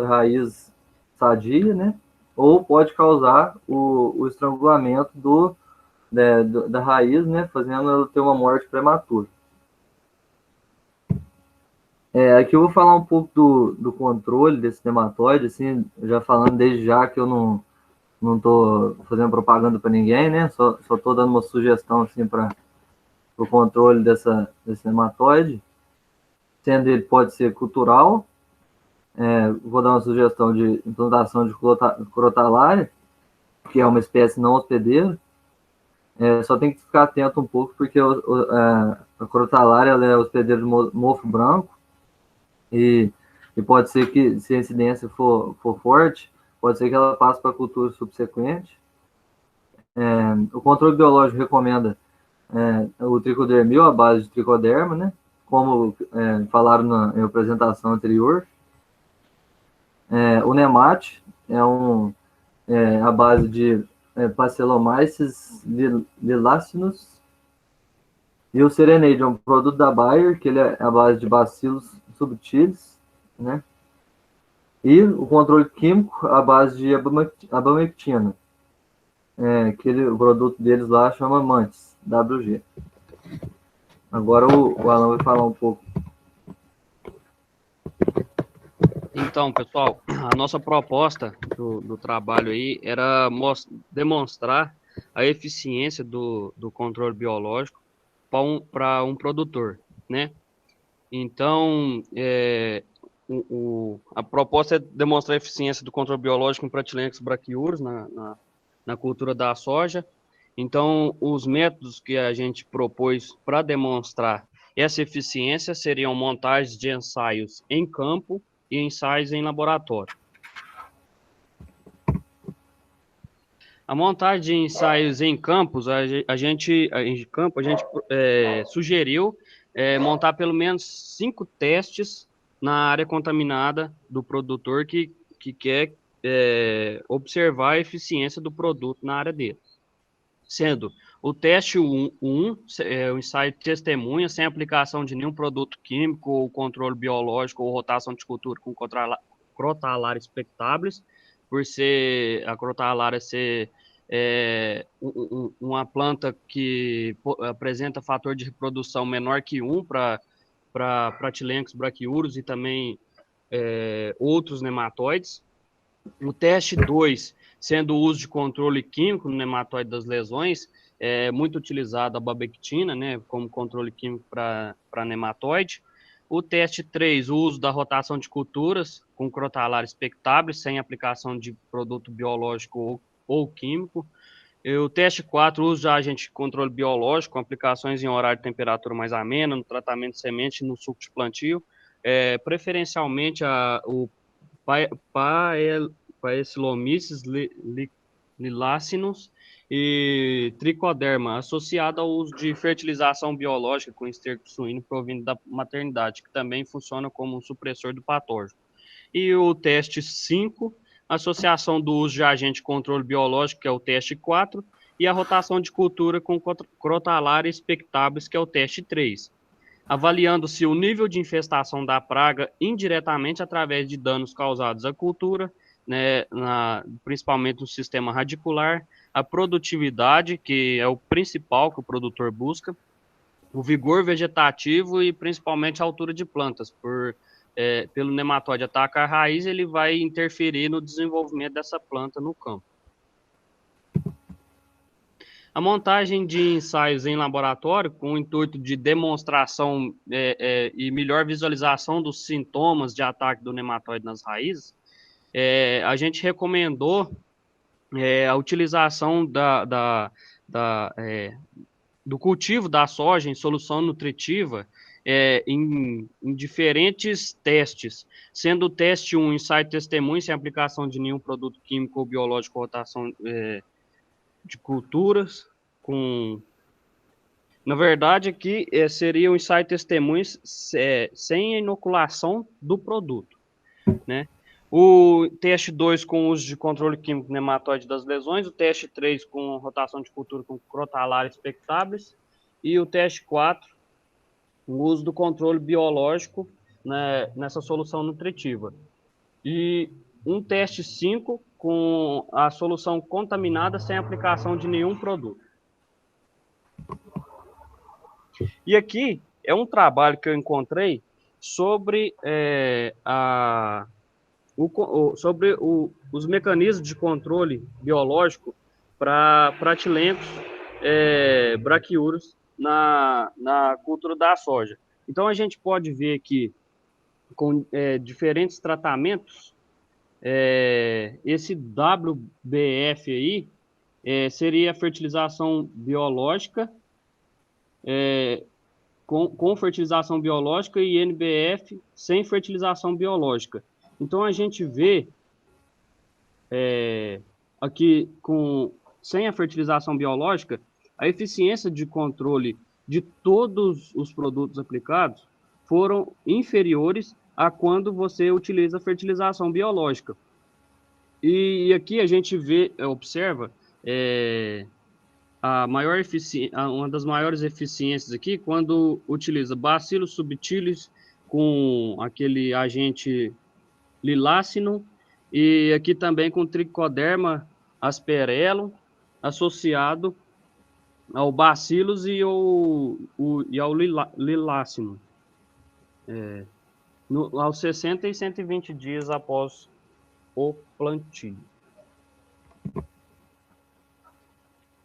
raiz sadia, né? Ou pode causar o estrangulamento da raiz, né? Fazendo ela ter uma morte prematura. Aqui eu vou falar um pouco do controle desse nematóide, assim, já falando desde já que eu não estou fazendo propaganda para ninguém, né? Só estou dando uma sugestão assim para o controle desse nematóide. Sendo ele pode ser cultural, vou dar uma sugestão de implantação de crotalária, que é uma espécie não hospedeira. Só tem que ficar atento um pouco, porque a crotalária ela é hospedeira de mofo branco, e pode ser que, se a incidência for forte, pode ser que ela passe para a cultura subsequente. O controle biológico recomenda o tricodermil à base de tricoderma, né? Como falaram na apresentação anterior. O nemate é a base de Paxillomyces lilacinus. E o Serenade é um produto da Bayer, que ele é a base de Bacillus subtilis, né? E o controle químico à base de abamectina, o produto deles lá chama Mantis, WG. Agora o Alan vai falar um pouco. Então, pessoal, a nossa proposta do trabalho aí era demonstrar a eficiência do controle biológico para um produtor, né? Então, a proposta é demonstrar a eficiência do controle biológico em Pratylenchus brachyurus na cultura da soja. Então, os métodos que a gente propôs para demonstrar essa eficiência seriam montagens de ensaios em campo e ensaios em laboratório. A montagem de ensaios em campos, a gente sugeriu montar pelo menos 5 testes na área contaminada do produtor que quer observar a eficiência do produto na área dele. Sendo o teste 1, o ensaio de testemunha, sem aplicação de nenhum produto químico, ou controle biológico, ou rotação de cultura com Crotalaria spectabilis, por ser a Crotalaria ser uma planta que apresenta fator de reprodução menor que 1 para Pratylenchus brachyurus e também outros nematóides. O teste 2, sendo o uso de controle químico no nematóide das lesões, é muito utilizado a babectina, né, como controle químico para nematóide. O teste 3, o uso da rotação de culturas com Crotalaria spectabilis, sem aplicação de produto biológico ou químico. E o teste 4, o uso de agente de controle biológico, com aplicações em horário de temperatura mais amena, no tratamento de semente e no suco de plantio, preferencialmente o Paecilomyces lilacinus e Trichoderma, associado ao uso de fertilização biológica com esterco suíno provindo da maternidade, que também funciona como um supressor do patógeno. E o teste 5, associação do uso de agente de controle biológico, que é o teste 4, e a rotação de cultura com Crotalaria spectabilis, que é o teste 3. Avaliando-se o nível de infestação da praga indiretamente através de danos causados à cultura, né, principalmente no sistema radicular, a produtividade, que é o principal que o produtor busca, o vigor vegetativo e principalmente a altura de plantas. Pelo nematóide atacar a raiz, ele vai interferir no desenvolvimento dessa planta no campo. A montagem de ensaios em laboratório, com o intuito de demonstração e melhor visualização dos sintomas de ataque do nematóide nas raízes, a gente recomendou a utilização do cultivo da soja em solução nutritiva em diferentes testes, sendo o teste 1, ensaio testemunho, sem aplicação de nenhum produto químico ou biológico, rotação de culturas, na verdade aqui seria o ensaio testemunhos sem a inoculação do produto, né? O teste 2 com uso de controle químico nematóide das lesões, o teste 3 com rotação de cultura com Crotalaria spectabilis e o teste 4 o uso do controle biológico, né, nessa solução nutritiva. E um teste 5 com a solução contaminada sem aplicação de nenhum produto. E aqui é um trabalho que eu encontrei sobre os mecanismos de controle biológico para Pratylenchus brachyurus na cultura da soja. Então a gente pode ver aqui com diferentes tratamentos. Esse WBF aí seria a fertilização biológica, com fertilização biológica, e NBF sem fertilização biológica. Então a gente vê aqui sem a fertilização biológica, a eficiência de controle de todos os produtos aplicados foram inferiores a quando você utiliza a fertilização biológica. E aqui a gente observa uma das maiores eficiências aqui, quando utiliza Bacillus subtilis com aquele agente lilacinum, e aqui também com Trichoderma asperellum, associado ao Bacillus e ao lilacinum, aos 60 e 120 dias após o plantio.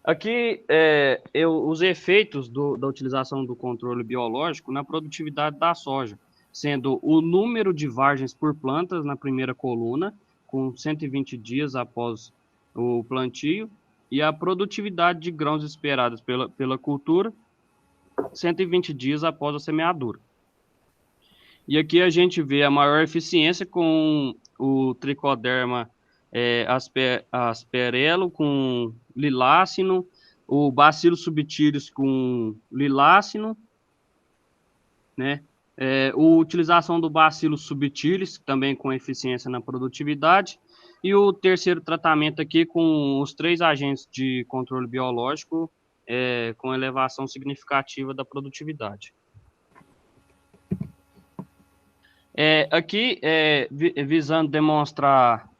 Aqui, os efeitos da utilização do controle biológico na produtividade da soja, sendo o número de vargens por plantas na primeira coluna, com 120 dias após o plantio, e a produtividade de grãos esperados pela cultura, 120 dias após a semeadura. E aqui a gente vê a maior eficiência com o Trichoderma asperelo com lilácino, o Bacillus subtilis com lilácino, né? A utilização do Bacillus subtilis, também com eficiência na produtividade, e o terceiro tratamento aqui com os 3 agentes de controle biológico, com elevação significativa da produtividade. Aqui, visando demonstrar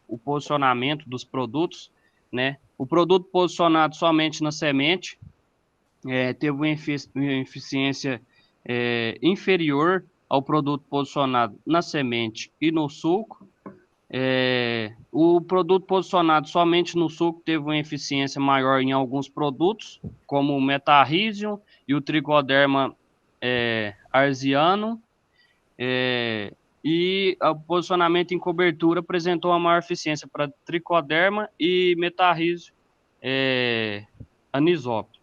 o posicionamento dos produtos, né? O produto posicionado somente na semente teve uma eficiência inferior ao produto posicionado na semente e no suco. O produto posicionado somente no suco teve uma eficiência maior em alguns produtos, como o Metarrhizium e o Trichoderma arziano, e o posicionamento em cobertura apresentou uma maior eficiência para Trichoderma e Metarrhizium anisóptero.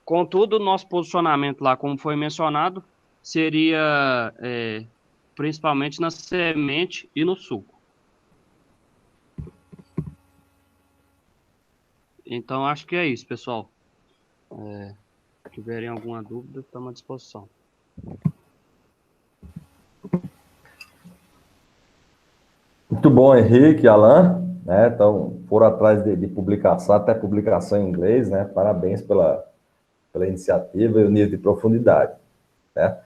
Contudo, o nosso posicionamento lá, como foi mencionado, seria principalmente na semente e no suco. Então, acho que é isso, pessoal. Se tiverem alguma dúvida, estamos à disposição. Muito bom, Henrique, Alan, né? Então, foram atrás de publicação, até publicação em inglês, né? Parabéns pela iniciativa e o nível de profundidade, né?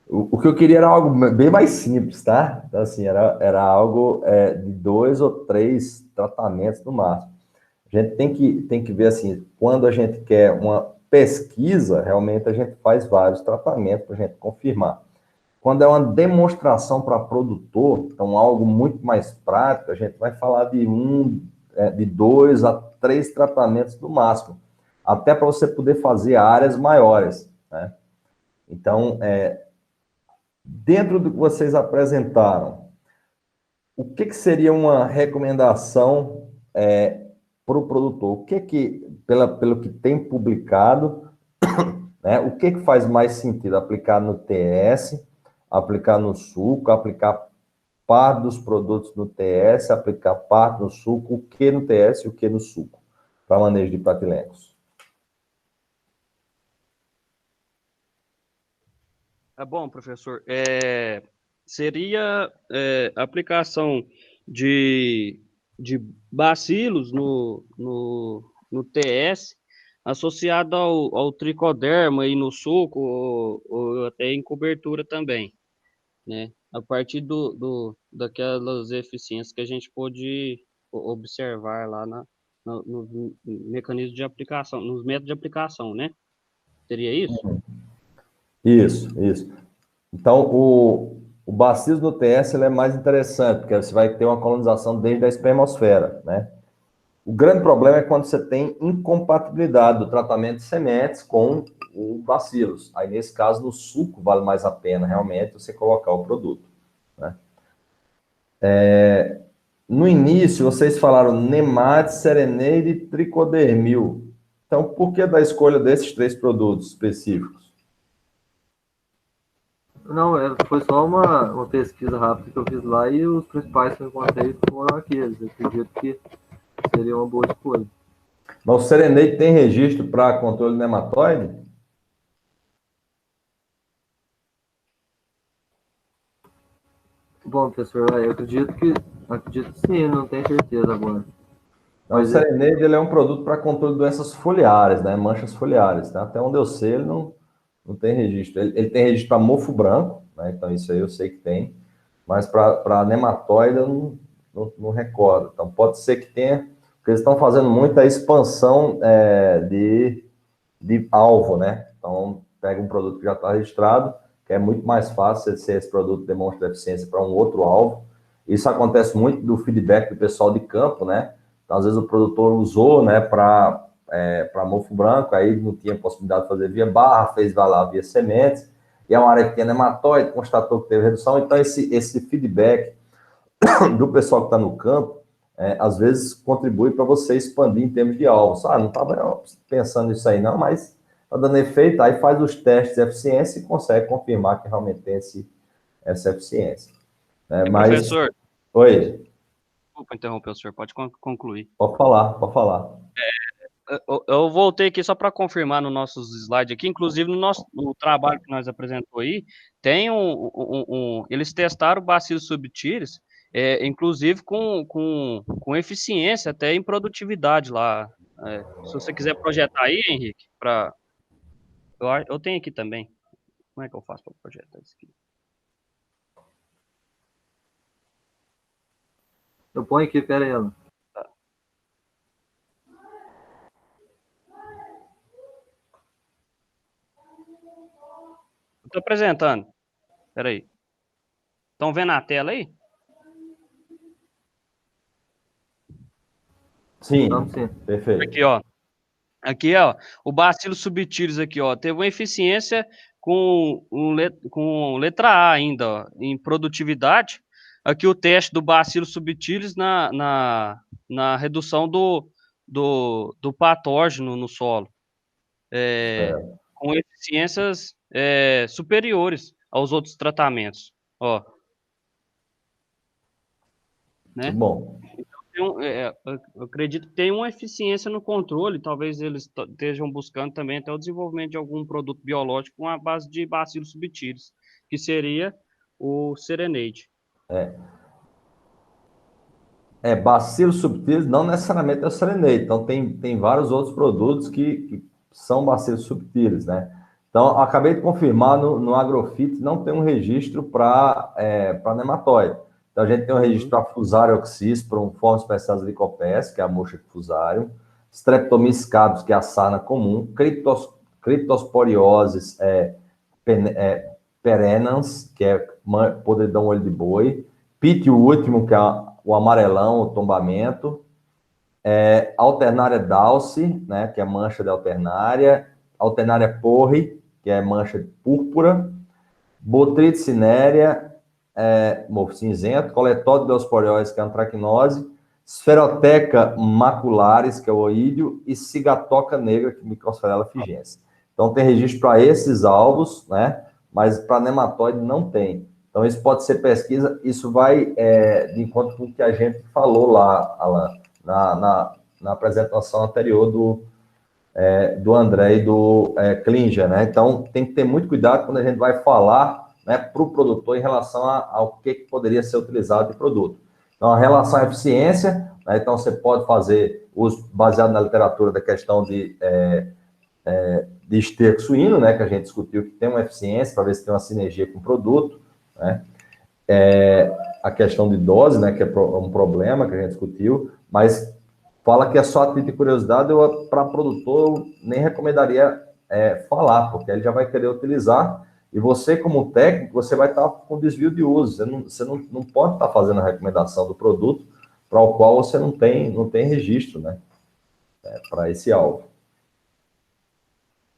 O que eu queria era algo bem mais simples, tá? Então, assim, era algo de 2 ou 3 tratamentos no máximo. A gente tem que ver, assim, quando a gente quer uma pesquisa, realmente a gente faz vários tratamentos para a gente confirmar. Quando é uma demonstração para produtor, então algo muito mais prático, a gente vai falar de 2 a 3 tratamentos no máximo, até para você poder fazer áreas maiores, né? Então, dentro do que vocês apresentaram, o que seria uma recomendação para o produtor? O que pelo que tem publicado, né, o que faz mais sentido? Aplicar no TS, aplicar no suco, aplicar parte dos produtos no TS, aplicar parte no suco, o que no TS e o que no suco, para manejo de pratilencos? Bom, professor, seria aplicação de bacilos no TS, associado ao tricoderma e no suco, ou até em cobertura também, né? A partir daquelas eficiências que a gente pôde observar lá no mecanismo de aplicação, nos métodos de aplicação, né? Seria isso? Isso. Então, o Bacillus no TS ele é mais interessante, porque você vai ter uma colonização desde a espermosfera, né? O grande problema é quando você tem incompatibilidade do tratamento de sementes com o Bacillus. Aí, nesse caso, no suco vale mais a pena, realmente, você colocar o produto, né? No início, vocês falaram Nemates, Sereneide e Tricodermil. Então, por que da escolha desses 3 produtos específicos? Não, foi só uma pesquisa rápida que eu fiz lá e os principais que eu encontrei foram aqueles. Eu acredito que seria uma boa escolha. Mas o Sereneide tem registro para controle nematóide? Bom, professor, eu acredito que sim, não tenho certeza agora. Não, o Sereneide ele é um produto para controle de doenças foliares, né? Manchas foliares, tá? Até onde eu sei, ele não tem registro. Ele tem registro para mofo branco, né? Então isso aí eu sei que tem, mas para nematóide eu não recordo. Então pode ser que tenha, porque eles estão fazendo muita expansão de alvo, né? Então pega um produto que já está registrado, que é muito mais fácil se esse produto demonstra eficiência para um outro alvo. Isso acontece muito do feedback do pessoal de campo, né? Então, às vezes o produtor usou, né, para mofo branco, aí não tinha possibilidade de fazer via barra, fez lá via sementes, e é uma área que tinha nematóide, constatou que teve redução. Então, esse feedback do pessoal que está no campo, às vezes contribui para você expandir em termos de alvos. Não estava pensando nisso aí não, mas está dando efeito, aí faz os testes de eficiência e consegue confirmar que realmente tem essa eficiência. Mas... Professor, Oi, Desculpa interromper o senhor, pode concluir. pode falar, pode falar. Eu voltei aqui só para confirmar nos nossos slides aqui, inclusive no trabalho que nós apresentou aí, tem eles testaram o Bacillus subtilis, inclusive com eficiência até em produtividade lá. Se você quiser projetar aí, Henrique, eu tenho aqui também. Como é que eu faço para projetar isso aqui? Eu ponho aqui, pera aí, Alan. Eu tô apresentando. Espera aí. Estão vendo a tela aí? Sim, Vamos sim. perfeito. Aqui, ó, o Bacillus subtilis aqui, ó, teve uma eficiência com letra A ainda, ó, em produtividade. Aqui o teste do Bacillus subtilis na redução do patógeno no solo, com eficiências superiores aos outros tratamentos, ó. Né? Muito bom. Eu acredito que tem uma eficiência no controle, talvez eles estejam buscando também até o desenvolvimento de algum produto biológico com a base de Bacillus subtilis, que seria o Serenade. Bacillus subtilis não necessariamente é o Serenade, então tem vários outros produtos que são Bacillus subtilis, né? Então, acabei de confirmar, no Agrofit não tem um registro para nematóide. Então, a gente tem um registro para Fusarium oxysporum, forma especial de Lycopes, que é a mosca de Fusarium, Streptomyces cabos, que é a sarna comum, Cryptosporioses perennans, que é podridão olho de boi, Pitio último, que é o amarelão, o tombamento, Alternaria dulce, né, que é mancha de alternária, Alternaria porre, que é mancha de púrpura, Botrytis cinerea, mofo cinzento, Coletóide deosporiose, que é antracnose, Spherotheca macularis, que é o oídio, e Cigatoca negra, que é Microsferella figense. Então, tem registro para esses alvos, né, mas para nematóide não tem. Então, isso pode ser pesquisa, isso vai de encontro com o que a gente falou lá, Alan, na apresentação anterior do André e do Klinger, né? Então, tem que ter muito cuidado quando a gente vai falar, né, para o produtor em relação ao que poderia ser utilizado de produto. Então, a relação à eficiência, né, então você pode fazer uso baseado na literatura da questão de esterco suíno, né, que a gente discutiu que tem uma eficiência para ver se tem uma sinergia com o produto, né? A questão de dose, né, que é um problema que a gente discutiu, mas fala que é só a título de curiosidade, para produtor eu nem recomendaria falar, porque ele já vai querer utilizar, e você, como técnico, você vai estar com desvio de uso, você não pode estar fazendo a recomendação do produto para o qual você não tem registro, né, para esse alvo.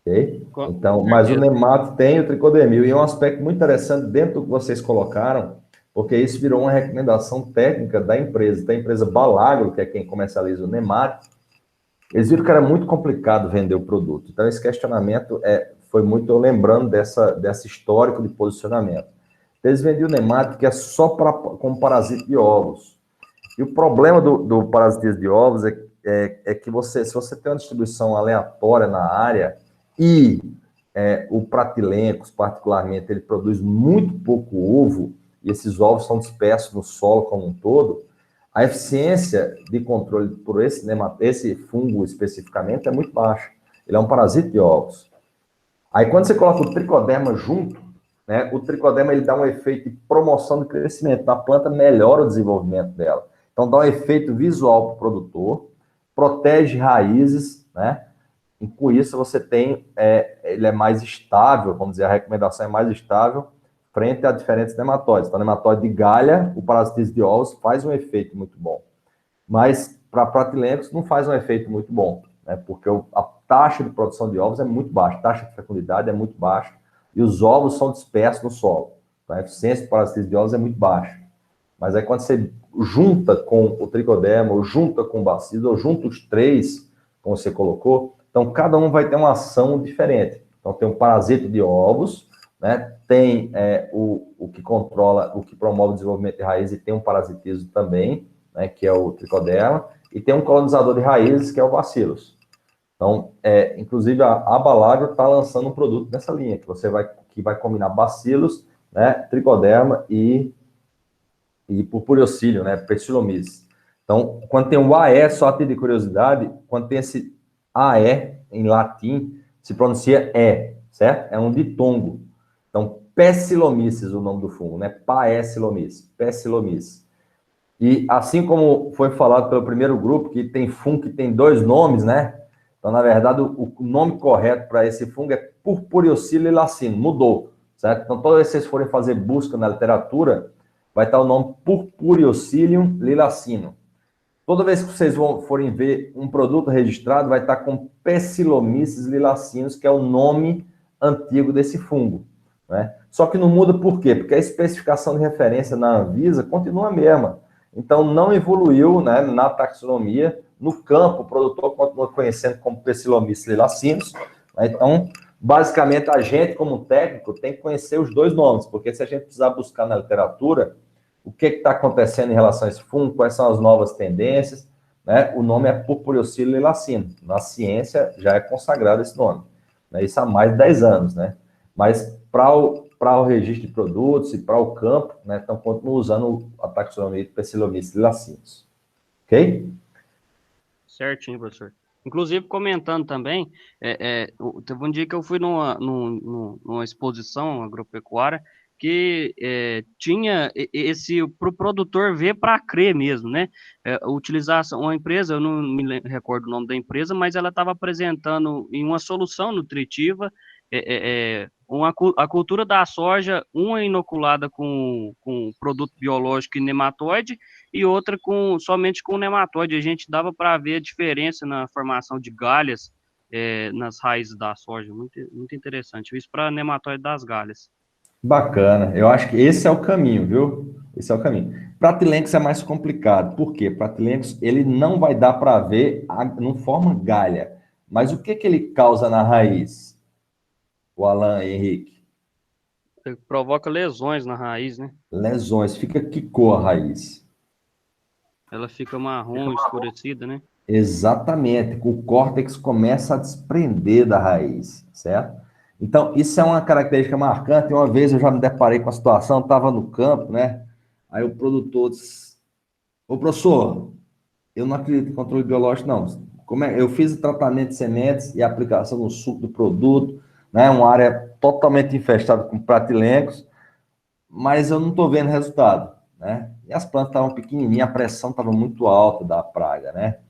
Ok? Então, mas o nemato tem o tricodemil, e é um aspecto muito interessante dentro do que vocês colocaram, porque isso virou uma recomendação técnica da empresa Balagro, que é quem comercializa o nemato. Eles viram que era muito complicado vender o produto. Então, esse questionamento foi muito lembrando desse histórico de posicionamento. Eles vendiam o nemato que é só como parasita de ovos. E o problema do parasitismo de ovos é que se você tem uma distribuição aleatória na área e o Pratilencos, particularmente, ele produz muito pouco ovo, e esses ovos são dispersos no solo como um todo, a eficiência de controle por esse fungo especificamente é muito baixa. Ele é um parasita de ovos. Aí, quando você coloca o tricoderma junto, né, o tricoderma ele dá um efeito de promoção do crescimento. Então, a planta melhora o desenvolvimento dela. Então, dá um efeito visual para o produtor, protege raízes, né? E com isso você tem, ele é mais estável, vamos dizer, a recomendação é mais estável frente a diferentes nematóides. Então, nematóide de galha, o parasitismo de ovos faz um efeito muito bom. Mas, para Pratilencos, não faz um efeito muito bom, né? Porque a taxa de produção de ovos é muito baixa, a taxa de fecundidade é muito baixa, e os ovos são dispersos no solo. Então, a eficiência do parasitismo de ovos é muito baixa. Mas aí, quando você junta com o tricoderma, ou junta com o bacillus, ou junta os três, como você colocou, então cada um vai ter uma ação diferente. Então, tem um parasita de ovos, né? tem o que controla, o que promove o desenvolvimento de raiz e tem um parasitismo também, né, que é o tricoderma, e tem um colonizador de raízes, que é o bacillus. Então, inclusive, a Balagro está lançando um produto nessa linha, que vai combinar bacillus, né, tricoderma e purpureocílio, né, Pestilomys. Então, quando tem o AE, só a título de curiosidade, quando tem esse AE em latim, se pronuncia certo? É um ditongo. Então, Pestilomyces, o nome do fungo, né? Paecilomys, Pestilomys. E assim como foi falado pelo primeiro grupo, que tem fungo que tem 2 nomes, né? Então, na verdade, o nome correto para esse fungo é Purpureocílio lilacino, mudou, certo? Então, toda vez que vocês forem fazer busca na literatura, vai estar o nome Purpureocilium lilacino. Toda vez que vocês forem ver um produto registrado, vai estar com Pestilomyces lilacinus, que é o nome antigo desse fungo, né? Só que não muda por quê? Porque a especificação de referência na Anvisa continua a mesma. Então, não evoluiu, né, na taxonomia. No campo, o produtor continua conhecendo como Pestilomyces lilacinus, né? Então, basicamente, a gente, como técnico, tem que conhecer os 2 nomes, porque se a gente precisar buscar na literatura o que está acontecendo em relação a esse fungo, quais são as novas tendências, né? O nome é Purpureocílio lilacino. Na ciência já é consagrado esse nome, né? Isso há mais de 10 anos, né? Mas para o registro de produtos e para o campo, né, estão continuando usando a taxonomia de Pestilomyces lilacinus. Ok? Certinho, professor. Inclusive, comentando também, teve um dia que eu fui numa exposição agropecuária que tinha para o produtor ver para crer mesmo, né? Utilização, uma empresa, eu não me recordo o nome da empresa, mas ela estava apresentando em uma solução nutritiva a cultura da soja, uma inoculada com produto biológico e nematóide, e outra somente com nematóide. A gente dava para ver a diferença na formação de galhas nas raízes da soja. Muito, muito interessante. Isso para nematóide das galhas. Bacana. Eu acho que esse é o caminho, viu? Esse é o caminho. Pratilencos é mais complicado. Por quê? Pratilencos, ele não vai dar para ver, não forma galha. Mas o que ele causa na raiz? O Alan Henrique. Ele provoca lesões na raiz, né? Lesões. Fica que cor a raiz? Ela fica marrom, escurecida, né? Exatamente. O córtex começa a desprender da raiz, certo? Então, isso é uma característica marcante. Uma vez eu já me deparei com a situação, estava no campo, né? Aí o produtor disse: ô, professor, eu não acredito em controle biológico, não. Eu fiz o tratamento de sementes e aplicação no suco do produto, né? Uma área totalmente infestada com pratilencos, mas eu não estou vendo resultado, né? E as plantas estavam pequenininhas, a pressão estava muito alta da praga, né?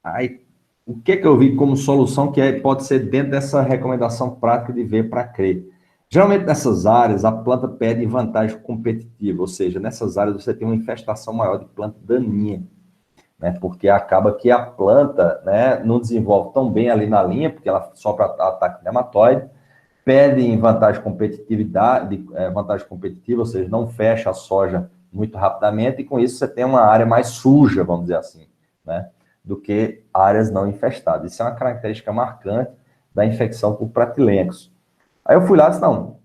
Aí, o que eu vi como solução que pode ser dentro dessa recomendação prática de ver para crer? Geralmente, nessas áreas, a planta pede vantagem competitiva, ou seja, nessas áreas você tem uma infestação maior de planta daninha, né? Porque acaba que a planta, né, não desenvolve tão bem ali na linha, porque ela sofre ataque nematóide, pede em vantagem competitiva, ou seja, não fecha a soja muito rapidamente, e com isso você tem uma área mais suja, vamos dizer assim, né, do que áreas não infestadas. Isso é uma característica marcante da infecção por pratilencos. Aí eu fui lá e disse, não,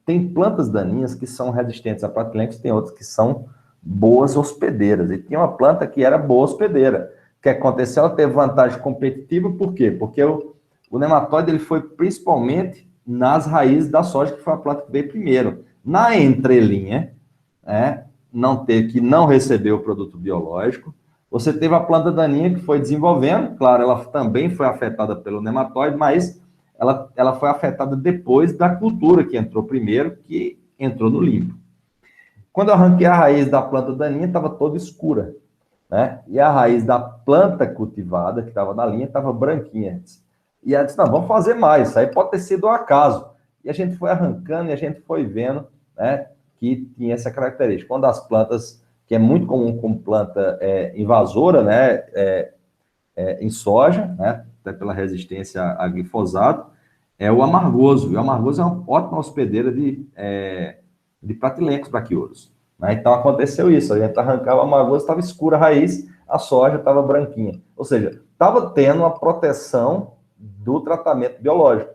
tem plantas daninhas que são resistentes a pratilencos, tem outras que são boas hospedeiras, e tinha uma planta que era boa hospedeira. O que aconteceu? Ela teve vantagem competitiva, por quê? Porque o nematóide ele foi principalmente nas raízes da soja, que foi a planta que veio primeiro. Na entrelinha, que não recebeu o produto biológico, você teve a planta daninha que foi desenvolvendo, claro, ela também foi afetada pelo nematóide, mas ela foi afetada depois da cultura que entrou primeiro, que entrou no limpo. Quando eu arranquei a raiz da planta daninha, estava toda escura, né? E a raiz da planta cultivada, que estava na linha, estava branquinha. E ela disse, não, vamos fazer mais, isso aí pode ter sido um acaso. E a gente foi arrancando e a gente foi vendo, né, que tinha essa característica. Quando as plantas, que é muito comum como planta invasora, né, em soja, né, até pela resistência a glifosato, é o amargoso. E o amargoso é uma ótima hospedeira de pratilencos braquiouros, né? Então aconteceu isso, a gente arrancava o amargoso, estava escura a raiz, a soja estava branquinha. Ou seja, estava tendo uma proteção do tratamento biológico.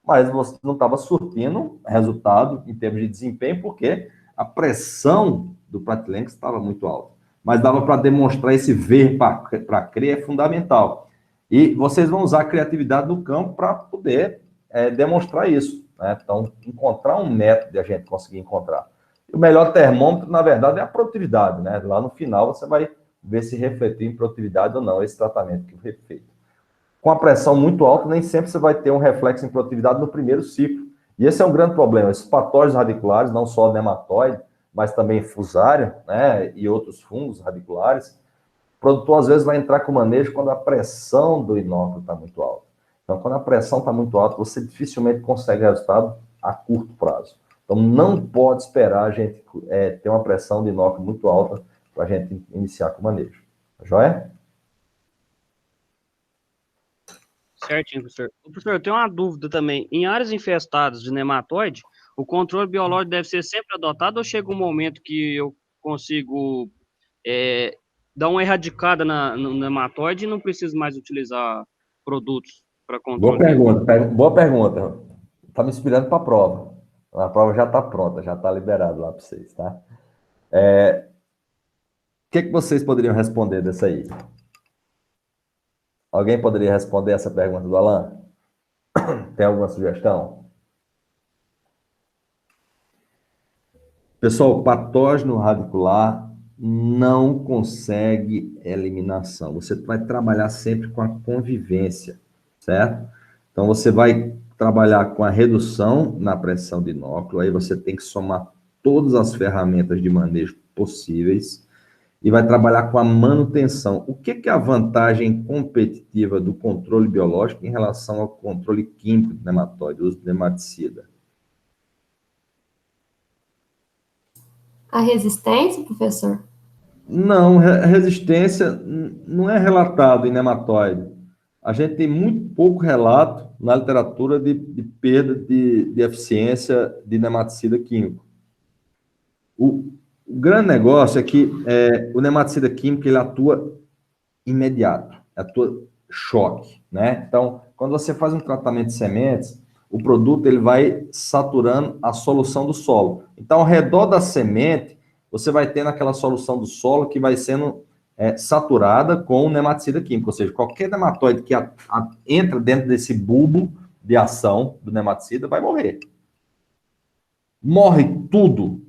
mas você não estava surtindo resultado em termos de desempenho, porque a pressão do Pratilex estava muito alta. Mas dava para demonstrar esse ver para crer é fundamental. E vocês vão usar a criatividade do campo para poder demonstrar isso, né? Então, encontrar um método de a gente conseguir encontrar. O melhor termômetro, na verdade, é a produtividade, né? Lá no final, você vai ver se refletiu em produtividade ou não esse tratamento que foi feito. Com a pressão muito alta, nem sempre você vai ter um reflexo em produtividade no primeiro ciclo. E esse é um grande problema. Esses patógenos radiculares, não só nematóide, mas também fusário, né, e outros fungos radiculares, o produtor às vezes vai entrar com manejo quando a pressão do inóculo está muito alta. Então, quando a pressão está muito alta, você dificilmente consegue resultado a curto prazo. Então, não pode esperar a gente ter uma pressão de inóculo muito alta para a gente iniciar com o manejo. Joia? Certinho, professor. Professor, eu tenho uma dúvida também. Em áreas infestadas de nematóide, o controle biológico deve ser sempre adotado ou chega um momento que eu consigo dar uma erradicada no nematóide e não preciso mais utilizar produtos para controle? Boa pergunta. Está me inspirando para a prova. A prova já está pronta, já está liberado lá para vocês, tá? O que vocês poderiam responder dessa aí? Alguém poderia responder essa pergunta do Alan? Tem alguma sugestão? Pessoal, patógeno radicular não consegue eliminação. Você vai trabalhar sempre com a convivência, certo? Então, você vai trabalhar com a redução na pressão de inóculo, aí você tem que somar todas as ferramentas de manejo possíveis e vai trabalhar com a manutenção. O que é a vantagem competitiva do controle biológico em relação ao controle químico do nematóide, o uso do nematicida? A resistência, professor? Não, resistência não é relatado em nematóide. A gente tem muito pouco relato na literatura de perda de eficiência de nematicida químico. O grande negócio é que o nematicida químico ele atua imediato, atua choque, né? Então, quando você faz um tratamento de sementes, o produto ele vai saturando a solução do solo. Então, ao redor da semente, você vai tendo aquela solução do solo que vai sendo saturada com o nematicida químico, ou seja, qualquer nematóide que entra dentro desse bulbo de ação do nematicida vai morrer. Morre tudo.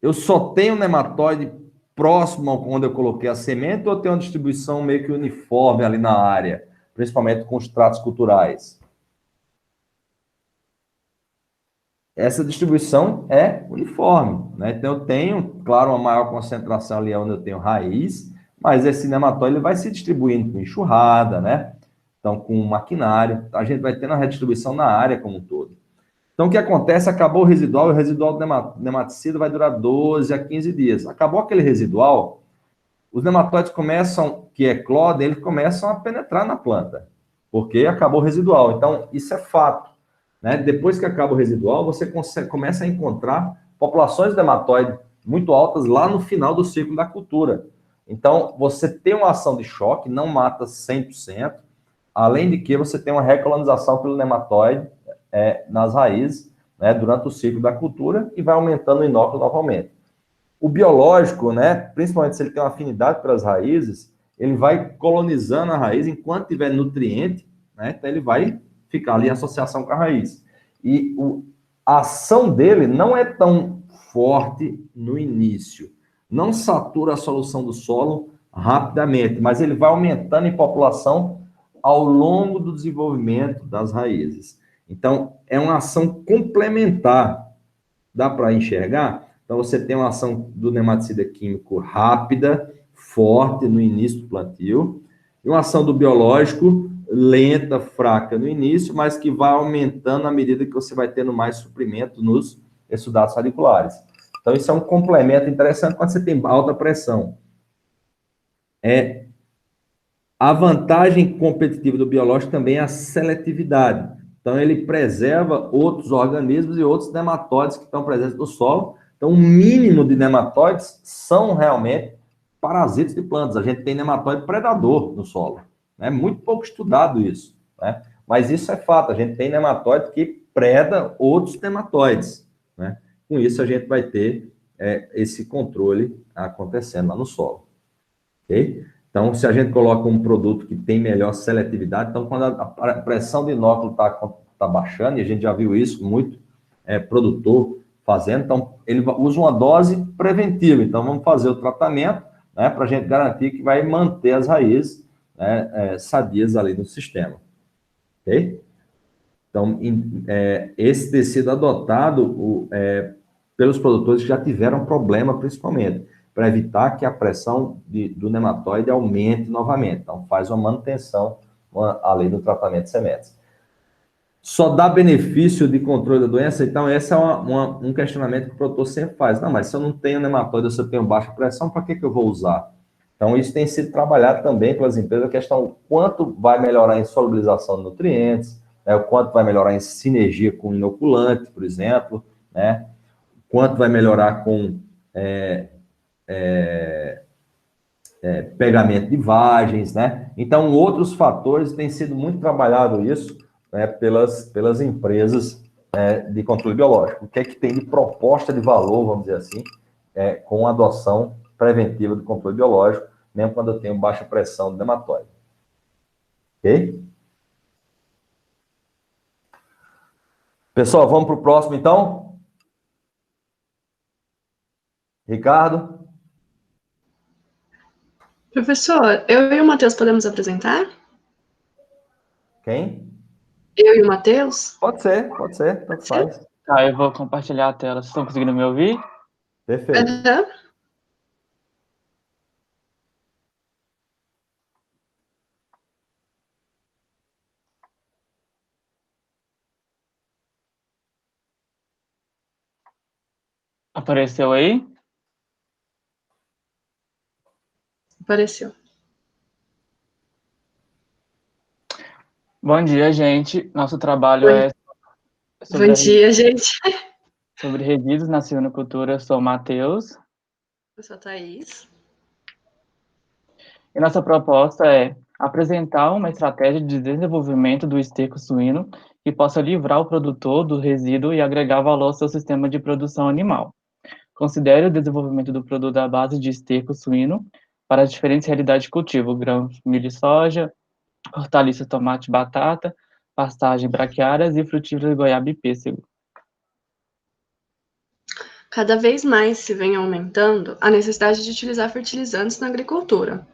Eu só tenho nematóide próximo ao onde eu coloquei a semente ou eu tenho uma distribuição meio que uniforme ali na área, principalmente com os tratos culturais? Essa distribuição é uniforme, né? Então, eu tenho, claro, uma maior concentração ali onde eu tenho raiz, mas esse nematóide ele vai se distribuindo com enxurrada, né? Então, com maquinário, a gente vai tendo a redistribuição na área como um todo. Então, o que acontece? Acabou o residual, e o residual do nematicida vai durar 12 a 15 dias. Acabou aquele residual, os nematóides começam, que eclodem, eles começam a penetrar na planta, porque acabou o residual. Então, isso é fato, né? Depois que acaba o residual, você começa a encontrar populações de nematóide muito altas lá no final do ciclo da cultura. Então, você tem uma ação de choque, não mata 100%, além de que você tem uma recolonização pelo nematóide nas raízes, né, durante o ciclo da cultura e vai aumentando o inóculo novamente. O biológico, né, principalmente se ele tem uma afinidade pelas raízes, ele vai colonizando a raiz enquanto tiver nutriente, né, então ele vai ficar ali em associação com a raiz. E a ação dele não é tão forte no início, não satura a solução do solo rapidamente, mas ele vai aumentando em população ao longo do desenvolvimento das raízes. Então, é uma ação complementar. Dá para enxergar? Então, você tem uma ação do nematicida químico rápida, forte no início do plantio, e uma ação do biológico lenta, fraca no início, mas que vai aumentando à medida que você vai tendo mais suprimento nos exudatos radiculares. Então, isso é um complemento interessante quando você tem alta pressão. A vantagem competitiva do biológico também é a seletividade. Então, ele preserva outros organismos e outros nematóides que estão presentes no solo. Então, o mínimo de nematóides são realmente parasitas de plantas. A gente tem nematóide predador no solo. É muito pouco estudado isso, né? Mas isso é fato. A gente tem nematóide que preda outros nematóides, né? Com isso, a gente vai ter esse controle acontecendo lá no solo, ok? Então, se a gente coloca um produto que tem melhor seletividade, então, quando a pressão de inóculo está baixando, e a gente já viu isso muito, produtor fazendo, então, ele usa uma dose preventiva. Então, vamos fazer o tratamento, né, para a gente garantir que vai manter as raízes, né, sadias ali no sistema, ok? Então, esse ter sido adotado pelos produtores que já tiveram problema, principalmente, para evitar que a pressão do nematóide aumente novamente. Então, faz uma manutenção além do tratamento de sementes. Só dá benefício de controle da doença? Então, esse é um questionamento que o produtor sempre faz. Não, mas se eu não tenho nematóide, se eu tenho baixa pressão, para que eu vou usar? Então, isso tem sido trabalhado também pelas empresas, a questão quanto vai melhorar em solubilização de nutrientes, né, o quanto vai melhorar em sinergia com inoculante, por exemplo, né, quanto vai melhorar com pegamento de vagens, né? Então, outros fatores têm sido muito trabalhado isso, né, pelas empresas de controle biológico. O que é que tem de proposta de valor, vamos dizer assim, com a adoção preventiva do controle biológico, mesmo quando eu tenho baixa pressão do nematóide. Ok? Pessoal, vamos para o próximo, então? Ricardo? Professor, eu e o Matheus podemos apresentar? Quem? Eu e o Matheus? Pode ser, tanto faz. Tá, eu vou compartilhar a tela. Vocês estão conseguindo me ouvir? Perfeito. Aham. Apareceu aí? Apareceu. Bom dia, gente. Nosso trabalho Bom- é Bom dia, gente. sobre resíduos na suinocultura. Eu sou o Matheus. Eu sou a Thaís. E nossa proposta é apresentar uma estratégia de desenvolvimento do esterco suíno que possa livrar o produtor do resíduo e agregar valor ao seu sistema de produção animal. Considere o desenvolvimento do produto à base de esterco suíno para as diferentes realidades de cultivo: grãos, milho e soja, hortaliças, tomate, batata, pastagem, braquiárias e frutíferas, goiaba e pêssego. Cada vez mais se vem aumentando a necessidade de utilizar fertilizantes na agricultura.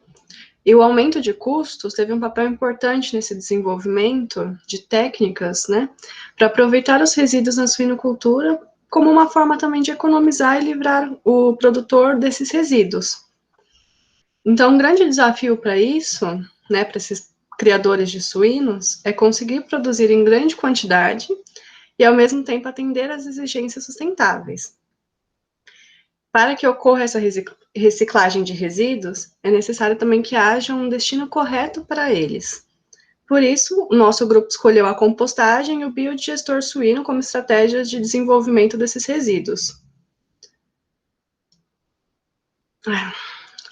E o aumento de custos teve um papel importante nesse desenvolvimento de técnicas, né, para aproveitar os resíduos na suinocultura como uma forma também de economizar e livrar o produtor desses resíduos. Então, um grande desafio para isso, né, para esses criadores de suínos, é conseguir produzir em grande quantidade e, ao mesmo tempo, atender às exigências sustentáveis. Para que ocorra essa reciclagem de resíduos, é necessário também que haja um destino correto para eles. Por isso, o nosso grupo escolheu a compostagem e o biodigestor suíno como estratégias de desenvolvimento desses resíduos.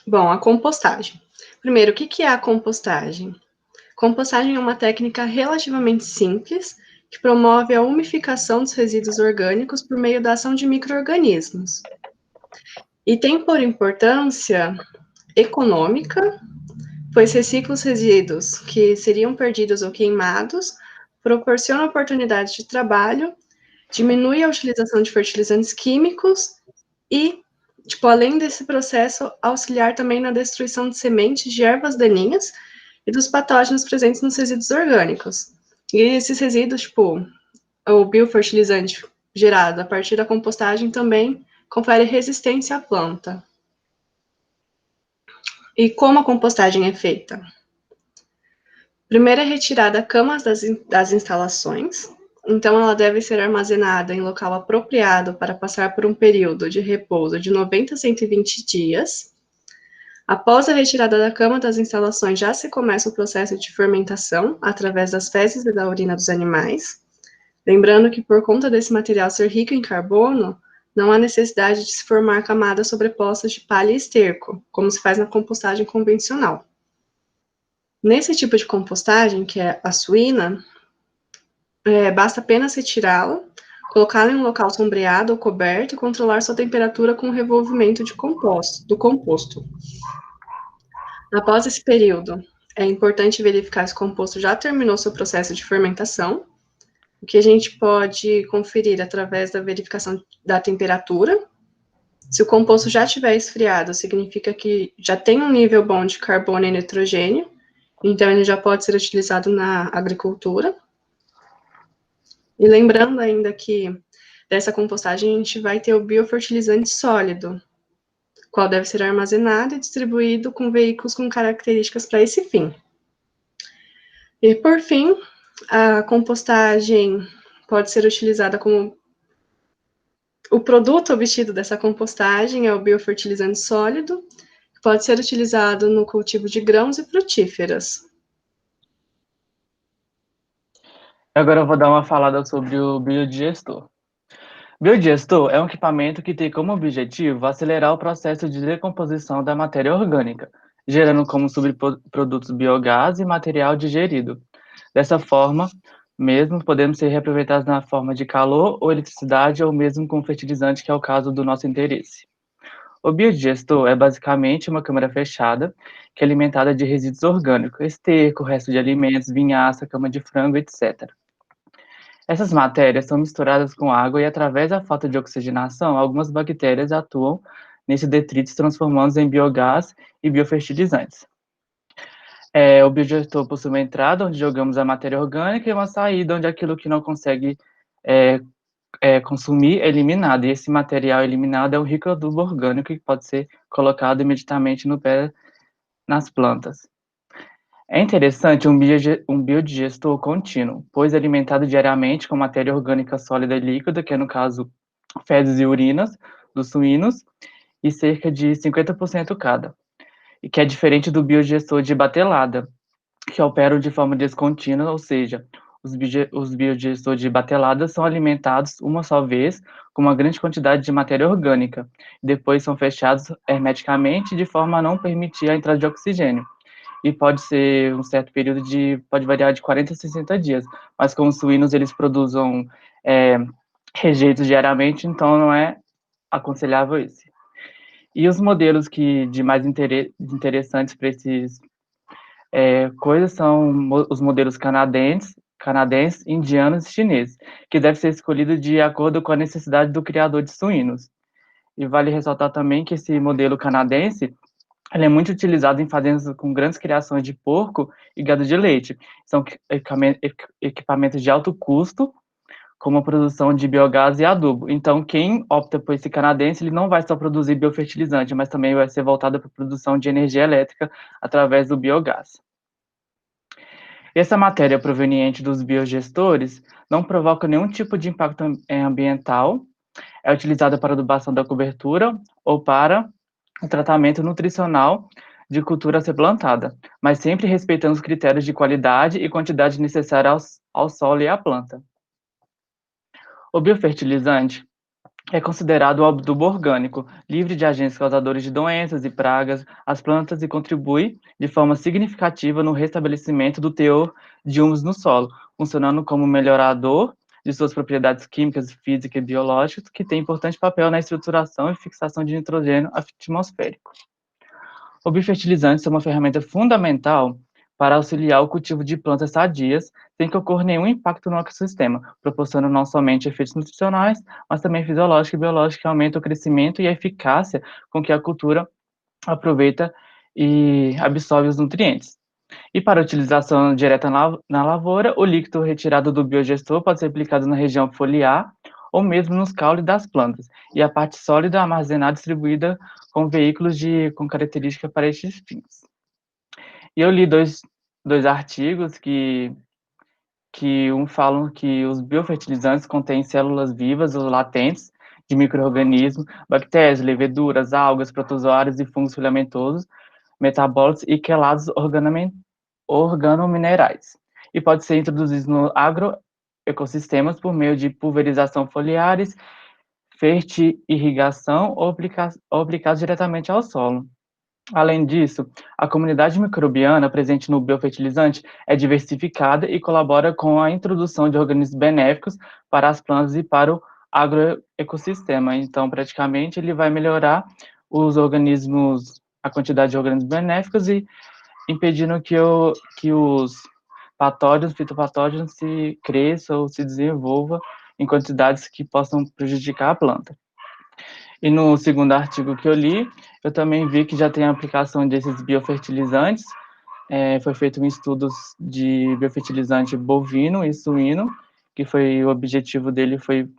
Bom, a compostagem. Primeiro, o que é a compostagem? Compostagem é uma técnica relativamente simples que promove a umificação dos resíduos orgânicos por meio da ação de micro-organismos. E tem por importância econômica, pois recicla os resíduos que seriam perdidos ou queimados, proporciona oportunidades de trabalho, diminui a utilização de fertilizantes químicos e, além desse processo, auxiliar também na destruição de sementes de ervas daninhas e dos patógenos presentes nos resíduos orgânicos. E esses resíduos, o biofertilizante gerado a partir da compostagem também confere resistência à planta. E como a compostagem é feita? Primeiro é retirada camas das instalações, então ela deve ser armazenada em local apropriado para passar por um período de repouso de 90 a 120 dias. Após a retirada da cama das instalações, já se começa o processo de fermentação através das fezes e da urina dos animais. Lembrando que, por conta desse material ser rico em carbono, não há necessidade de se formar camadas sobrepostas de palha e esterco, como se faz na compostagem convencional. Nesse tipo de compostagem, que é a suína, basta apenas retirá-la, colocá-la em um local sombreado ou coberto e controlar sua temperatura com o revolvimento do composto. Após esse período, é importante verificar se o composto já terminou seu processo de fermentação, o que a gente pode conferir através da verificação da temperatura. Se o composto já estiver esfriado, significa que já tem um nível bom de carbono e nitrogênio, então ele já pode ser utilizado na agricultura. E lembrando ainda que dessa compostagem a gente vai ter o biofertilizante sólido, qual deve ser armazenado e distribuído com veículos com características para esse fim. E por fim, a compostagem pode ser utilizada como... O produto obtido dessa compostagem é o biofertilizante sólido, que pode ser utilizado no cultivo de grãos e frutíferas. Agora eu vou dar uma falada sobre o biodigestor. Biodigestor é um equipamento que tem como objetivo acelerar o processo de decomposição da matéria orgânica, gerando como subprodutos biogás e material digerido. Dessa forma, mesmo podemos ser reaproveitados na forma de calor ou eletricidade ou mesmo com fertilizante, que é o caso do nosso interesse. O biodigestor é basicamente uma câmara fechada que é alimentada de resíduos orgânicos, esterco, resto de alimentos, vinhaça, cama de frango, etc. Essas matérias são misturadas com água e, através da falta de oxigenação, algumas bactérias atuam nesse detritos, transformando-os em biogás e biofertilizantes. O biodigestor possui uma entrada onde jogamos a matéria orgânica e uma saída onde aquilo que não consegue consumir é eliminado. E esse material eliminado é um rico adubo orgânico que pode ser colocado imediatamente no pé, nas plantas. É interessante um biodigestor contínuo, pois é alimentado diariamente com matéria orgânica sólida e líquida, que é, no caso, fezes e urinas dos suínos, e cerca de 50% cada, e que é diferente do biodigestor de batelada, que operam de forma descontínua, ou seja, os biodigestores de batelada são alimentados uma só vez com uma grande quantidade de matéria orgânica, depois são fechados hermeticamente de forma a não permitir a entrada de oxigênio. E pode ser um certo período pode variar de 40 a 60 dias, mas como os suínos eles produzem rejeitos diariamente, então não é aconselhável esse. E os modelos de mais interessantes para esses coisas são os modelos canadenses, indianos e chineses, que deve ser escolhido de acordo com a necessidade do criador de suínos. E vale ressaltar também que esse modelo canadense ele é muito utilizado em fazendas com grandes criações de porco e gado de leite. São equipamentos de alto custo, como a produção de biogás e adubo. Então, quem opta por esse canadense, ele não vai só produzir biofertilizante, mas também vai ser voltado para a produção de energia elétrica através do biogás. Essa matéria proveniente dos biogestores não provoca nenhum tipo de impacto ambiental, é utilizada para adubação da cobertura ou para o tratamento nutricional de cultura a ser plantada, mas sempre respeitando os critérios de qualidade e quantidade necessária ao solo e à planta. O biofertilizante é considerado um adubo orgânico, livre de agentes causadores de doenças e pragas às plantas e contribui de forma significativa no restabelecimento do teor de humus no solo, funcionando como melhorador de suas propriedades químicas, físicas e biológicas, que tem importante papel na estruturação e fixação de nitrogênio atmosférico. O biofertilizante é uma ferramenta fundamental para auxiliar o cultivo de plantas sadias, sem que ocorra nenhum impacto no ecossistema, proporcionando não somente efeitos nutricionais, mas também fisiológicos e biológicos que aumentam o crescimento e a eficácia com que a cultura aproveita e absorve os nutrientes. E para utilização direta na lavoura, o líquido retirado do biogestor pode ser aplicado na região foliar ou mesmo nos caules das plantas, e a parte sólida armazenada distribuída com veículos com característica para estes fins. E eu li dois artigos que falam que os biofertilizantes contêm células vivas ou latentes de micro-organismos, bactérias, leveduras, algas, protozoários e fungos filamentosos, metabólitos e quelados organominerais. E pode ser introduzido no agroecossistemas por meio de pulverização foliares, fertirrigação ou aplicado diretamente ao solo. Além disso, a comunidade microbiana presente no biofertilizante é diversificada e colabora com a introdução de organismos benéficos para as plantas e para o agroecossistema. Então, praticamente, ele vai melhorar os organismos, a quantidade de organismos benéficos e impedindo que os patógenos, fitopatógenos se cresçam ou se desenvolvam em quantidades que possam prejudicar a planta. E no segundo artigo que eu li, eu também vi que já tem a aplicação desses biofertilizantes. Foi feito um estudo de biofertilizante bovino e suíno, que o objetivo dele foi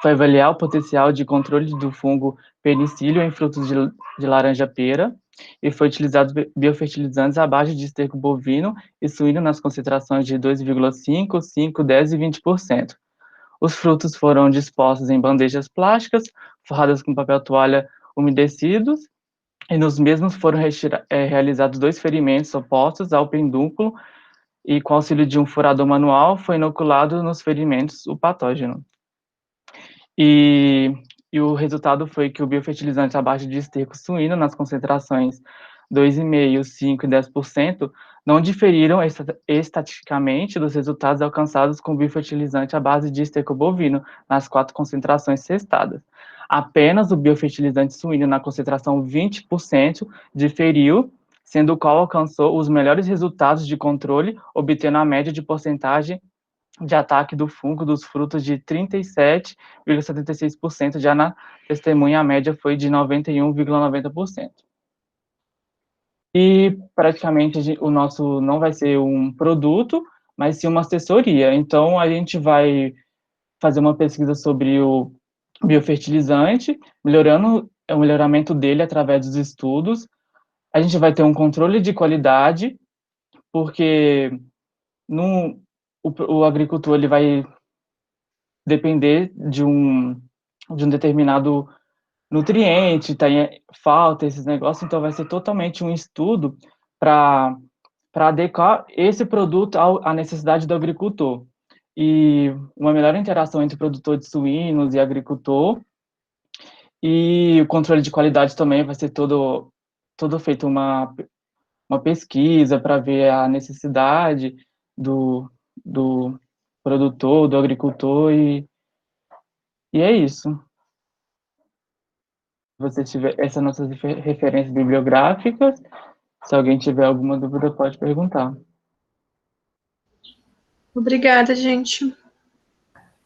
avaliar o potencial de controle do fungo penicílio em frutos de laranja-pera, e foi utilizado biofertilizantes à base de esterco bovino e suíno nas concentrações de 2,5, 5, 10 e 20%. Os frutos foram dispostos em bandejas plásticas, forradas com papel toalha umedecidos, e nos mesmos foram realizados 2 ferimentos opostos ao pedúnculo, e com auxílio de um furador manual foi inoculado nos ferimentos o patógeno. E o resultado foi que o biofertilizante à base de esterco suíno, nas concentrações 2,5%, 5% e 10%, não diferiram estatisticamente dos resultados alcançados com o biofertilizante à base de esterco bovino, nas 4 concentrações testadas. Apenas o biofertilizante suíno, na concentração 20%, diferiu, sendo o qual alcançou os melhores resultados de controle, obtendo a média de porcentagem de ataque do fungo dos frutos de 37,76%, já na testemunha a média foi de 91,90%. E praticamente o nosso não vai ser um produto, mas sim uma assessoria. Então a gente vai fazer uma pesquisa sobre o biofertilizante, melhorando o melhoramento dele através dos estudos. A gente vai ter um controle de qualidade, porque o agricultor ele vai depender de um determinado nutriente, falta esses negócios, então vai ser totalmente um estudo para adequar esse produto à necessidade do agricultor. E uma melhor interação entre produtor de suínos e agricultor, e o controle de qualidade também vai ser todo feito uma pesquisa para ver a necessidade do produtor, do agricultor, e é isso. Se você tiver essas nossas referências bibliográficas, se alguém tiver alguma dúvida, pode perguntar. Obrigada, gente.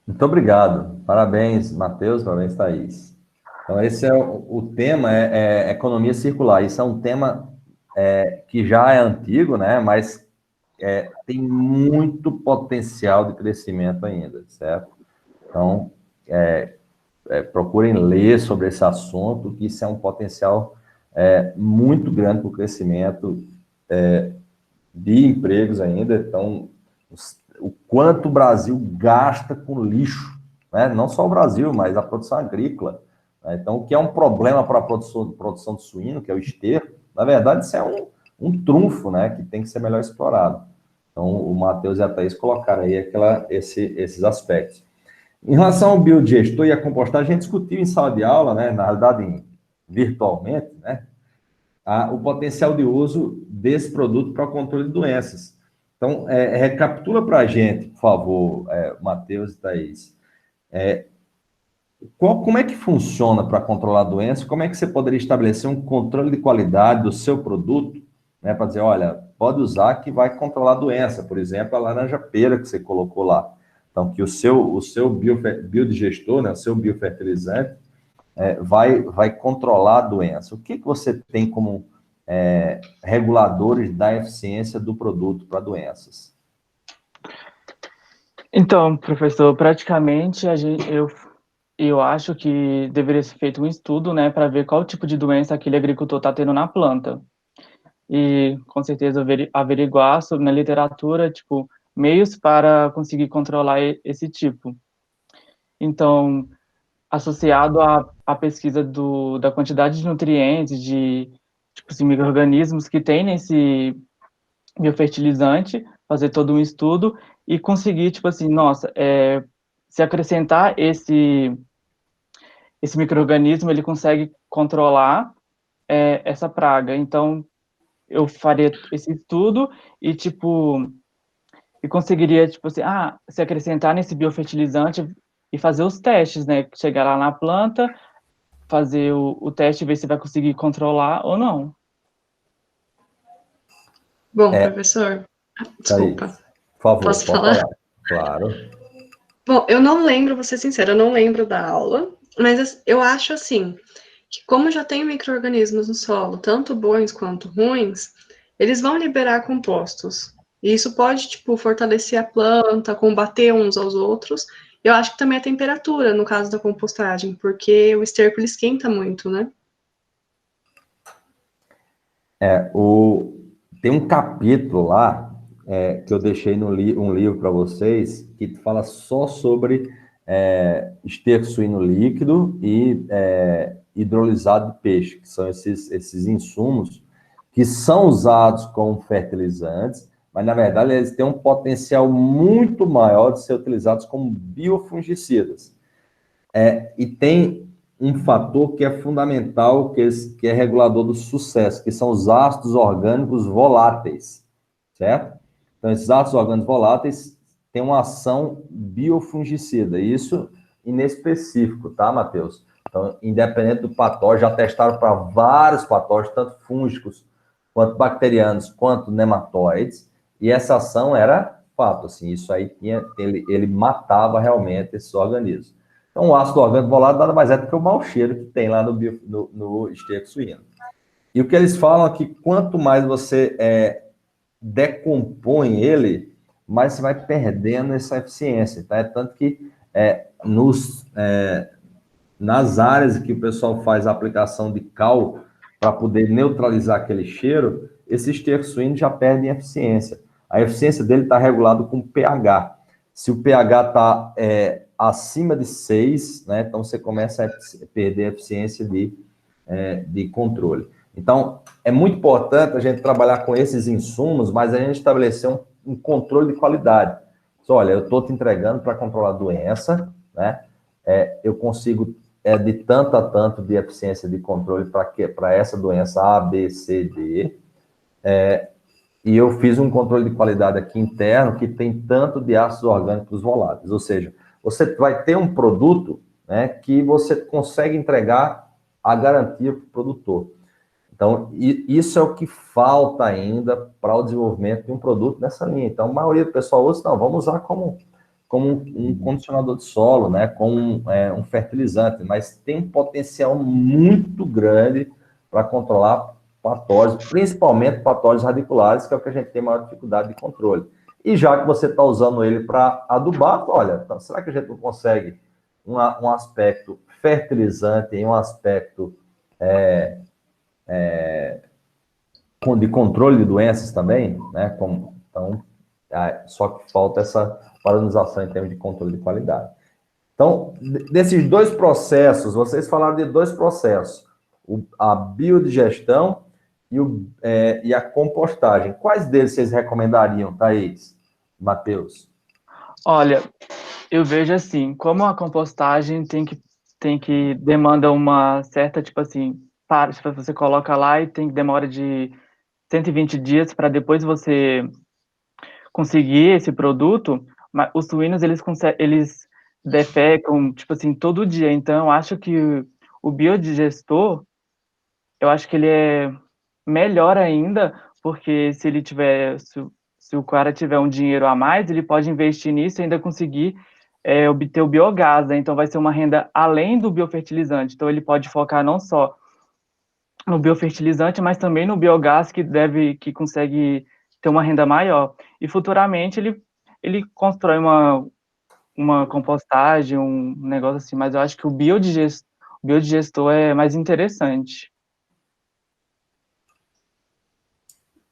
Muito obrigado. Parabéns, Matheus, parabéns, Thaís. Então, esse é o tema, economia circular. Isso é um tema que já é antigo, né? Mas tem muito potencial de crescimento ainda, certo? Então, procurem ler sobre esse assunto, que isso é um potencial muito grande para o crescimento de empregos ainda. Então, o quanto o Brasil gasta com lixo, né? Não só o Brasil, mas a produção agrícola. Né? Então, o que é um problema para a produção de suíno, que é o esterco, na verdade, isso é um trunfo, né? Que tem que ser melhor explorado. Então, o Matheus e a Thaís colocaram aí esses aspectos. Em relação ao biodigestor e a compostagem, a gente discutiu em sala de aula, né? Na realidade, virtualmente, né? O potencial de uso desse produto para o controle de doenças. Então, recapitula para a gente, por favor, Matheus e Thaís, como é que funciona para controlar a doença? Como é que você poderia estabelecer um controle de qualidade do seu produto, né, para dizer, olha, pode usar que vai controlar a doença, por exemplo, a laranja-pera que você colocou lá. Então, que o seu biodigestor, né, o seu biofertilizante, vai controlar a doença. O que você tem como reguladores da eficiência do produto para doenças? Então, professor, praticamente eu acho que deveria ser feito um estudo, né, para ver qual tipo de doença aquele agricultor está tendo na planta. E, com certeza, averiguar sobre na literatura, tipo, meios para conseguir controlar esse tipo. Então, associado à pesquisa da quantidade de nutrientes, de micro-organismos que tem nesse biofertilizante, fazer todo um estudo e conseguir, tipo assim, nossa, se acrescentar esse micro-organismo, ele consegue controlar essa praga. Então, eu faria esse estudo e, tipo, e conseguiria, tipo assim, se acrescentar nesse biofertilizante e fazer os testes, né? Chegar lá na planta, fazer o teste, ver se vai conseguir controlar ou não. Bom, professor, desculpa. Thaís, por favor, Posso pode falar? falar. Claro. Bom, eu não lembro, vou ser sincera, eu não lembro da aula, mas eu acho assim, que como já tem micro-organismos no solo, tanto bons quanto ruins, eles vão liberar compostos. E isso pode, tipo, fortalecer a planta, combater uns aos outros. Eu acho que também a temperatura, no caso da compostagem, porque o esterco ele esquenta muito, né? Tem um capítulo lá que eu deixei um livro para vocês que fala só sobre esterco suíno líquido e hidrolisado de peixe, que são esses insumos que são usados como fertilizantes, mas, na verdade, eles têm um potencial muito maior de ser utilizados como biofungicidas. E tem um fator que é fundamental, que é regulador do sucesso, que são os ácidos orgânicos voláteis, certo? Então, esses ácidos orgânicos voláteis têm uma ação biofungicida, isso inespecífico, tá, Matheus? Então, independente do patógeno, já testaram para vários patógenos, tanto fúngicos, quanto bacterianos, quanto nematóides, e essa ação era fato, assim, isso aí ele matava realmente esses organismos. Então, o ácido orgânico volátil nada mais é do que o mau cheiro que tem lá no esterco suíno. E o que eles falam é que quanto mais você decompõe ele, mais você vai perdendo essa eficiência, tá? Tanto que nas áreas que o pessoal faz a aplicação de cal para poder neutralizar aquele cheiro, esse esterco suíno já perde em eficiência. A eficiência dele está regulado com pH. Se o pH está acima de 6, né, então você começa a perder a eficiência de controle. Então, é muito importante a gente trabalhar com esses insumos, mas a gente estabelecer um controle de qualidade. Então, olha, eu estou te entregando para controlar a doença, né? Eu consigo de tanto a tanto de eficiência de controle para essa doença A, B, C, D. E eu fiz um controle de qualidade aqui interno que tem tanto de ácidos orgânicos voláteis. Ou seja, você vai ter um produto, né, que você consegue entregar a garantia para o produtor. Então, isso é o que falta ainda para o desenvolvimento de um produto nessa linha. Então, a maioria do pessoal usa, não, vamos usar como um condicionador de solo, né, como um fertilizante, mas tem um potencial muito grande para controlar patógenos, principalmente patógenos radiculares, que é o que a gente tem maior dificuldade de controle. E já que você está usando ele para adubar, olha, então, será que a gente não consegue um aspecto fertilizante e um aspecto de controle de doenças também, né? Então, só que falta essa padronização em termos de controle de qualidade. Então, desses dois processos, vocês falaram de dois processos, a biodigestão e a compostagem. Quais deles vocês recomendariam, Thaís, Matheus? Olha, eu vejo assim, como a compostagem demanda uma certa, tipo assim, você coloca lá e demora de 120 dias para depois você conseguir esse produto, mas os suínos, eles defecam, tipo assim, todo dia. Então, eu acho que o biodigestor, eu acho que ele é melhor ainda, porque se o cara tiver um dinheiro a mais, ele pode investir nisso e ainda conseguir obter o biogás, né? Então vai ser uma renda além do biofertilizante. Então ele pode focar não só no biofertilizante, mas também no biogás que consegue ter uma renda maior. E futuramente ele constrói uma compostagem, um negócio assim, mas eu acho que o biodigestor é mais interessante.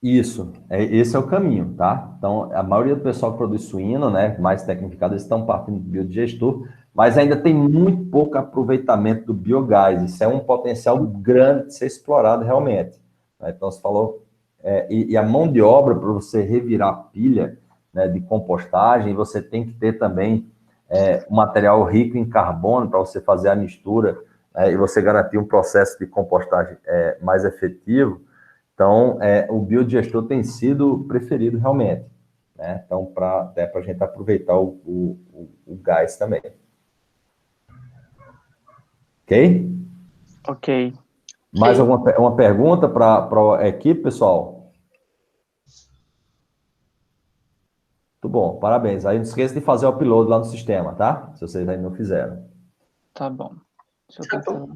Isso, esse é o caminho, tá? Então, a maioria do pessoal que produz suíno, né, mais tecnificado, eles estão partindo do biodigestor, mas ainda tem muito pouco aproveitamento do biogás. Isso é um potencial grande de ser explorado realmente. Né? Então, você falou, e a mão de obra para você revirar a pilha, né, de compostagem, você tem que ter também um material rico em carbono para você fazer a mistura e você garantir um processo de compostagem mais efetivo, então o biodigestor tem sido preferido realmente, né? Então, até para a gente aproveitar o gás também. Ok? Ok. Mais uma pergunta para a equipe, pessoal? Muito bom, parabéns. Aí não esqueça de fazer o upload lá no sistema, tá? Se vocês ainda não fizeram. Tá bom. Deixa eu pensar.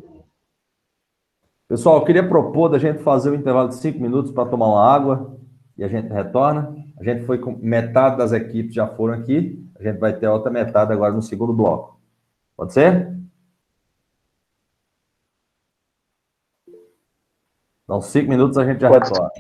Pessoal, eu queria propor da gente fazer um intervalo de 5 minutos para tomar uma água e a gente retorna. A gente foi com metade das equipes já foram aqui. A gente vai ter a outra metade agora no segundo bloco. Pode ser? Então, 5 minutos a gente já retorna.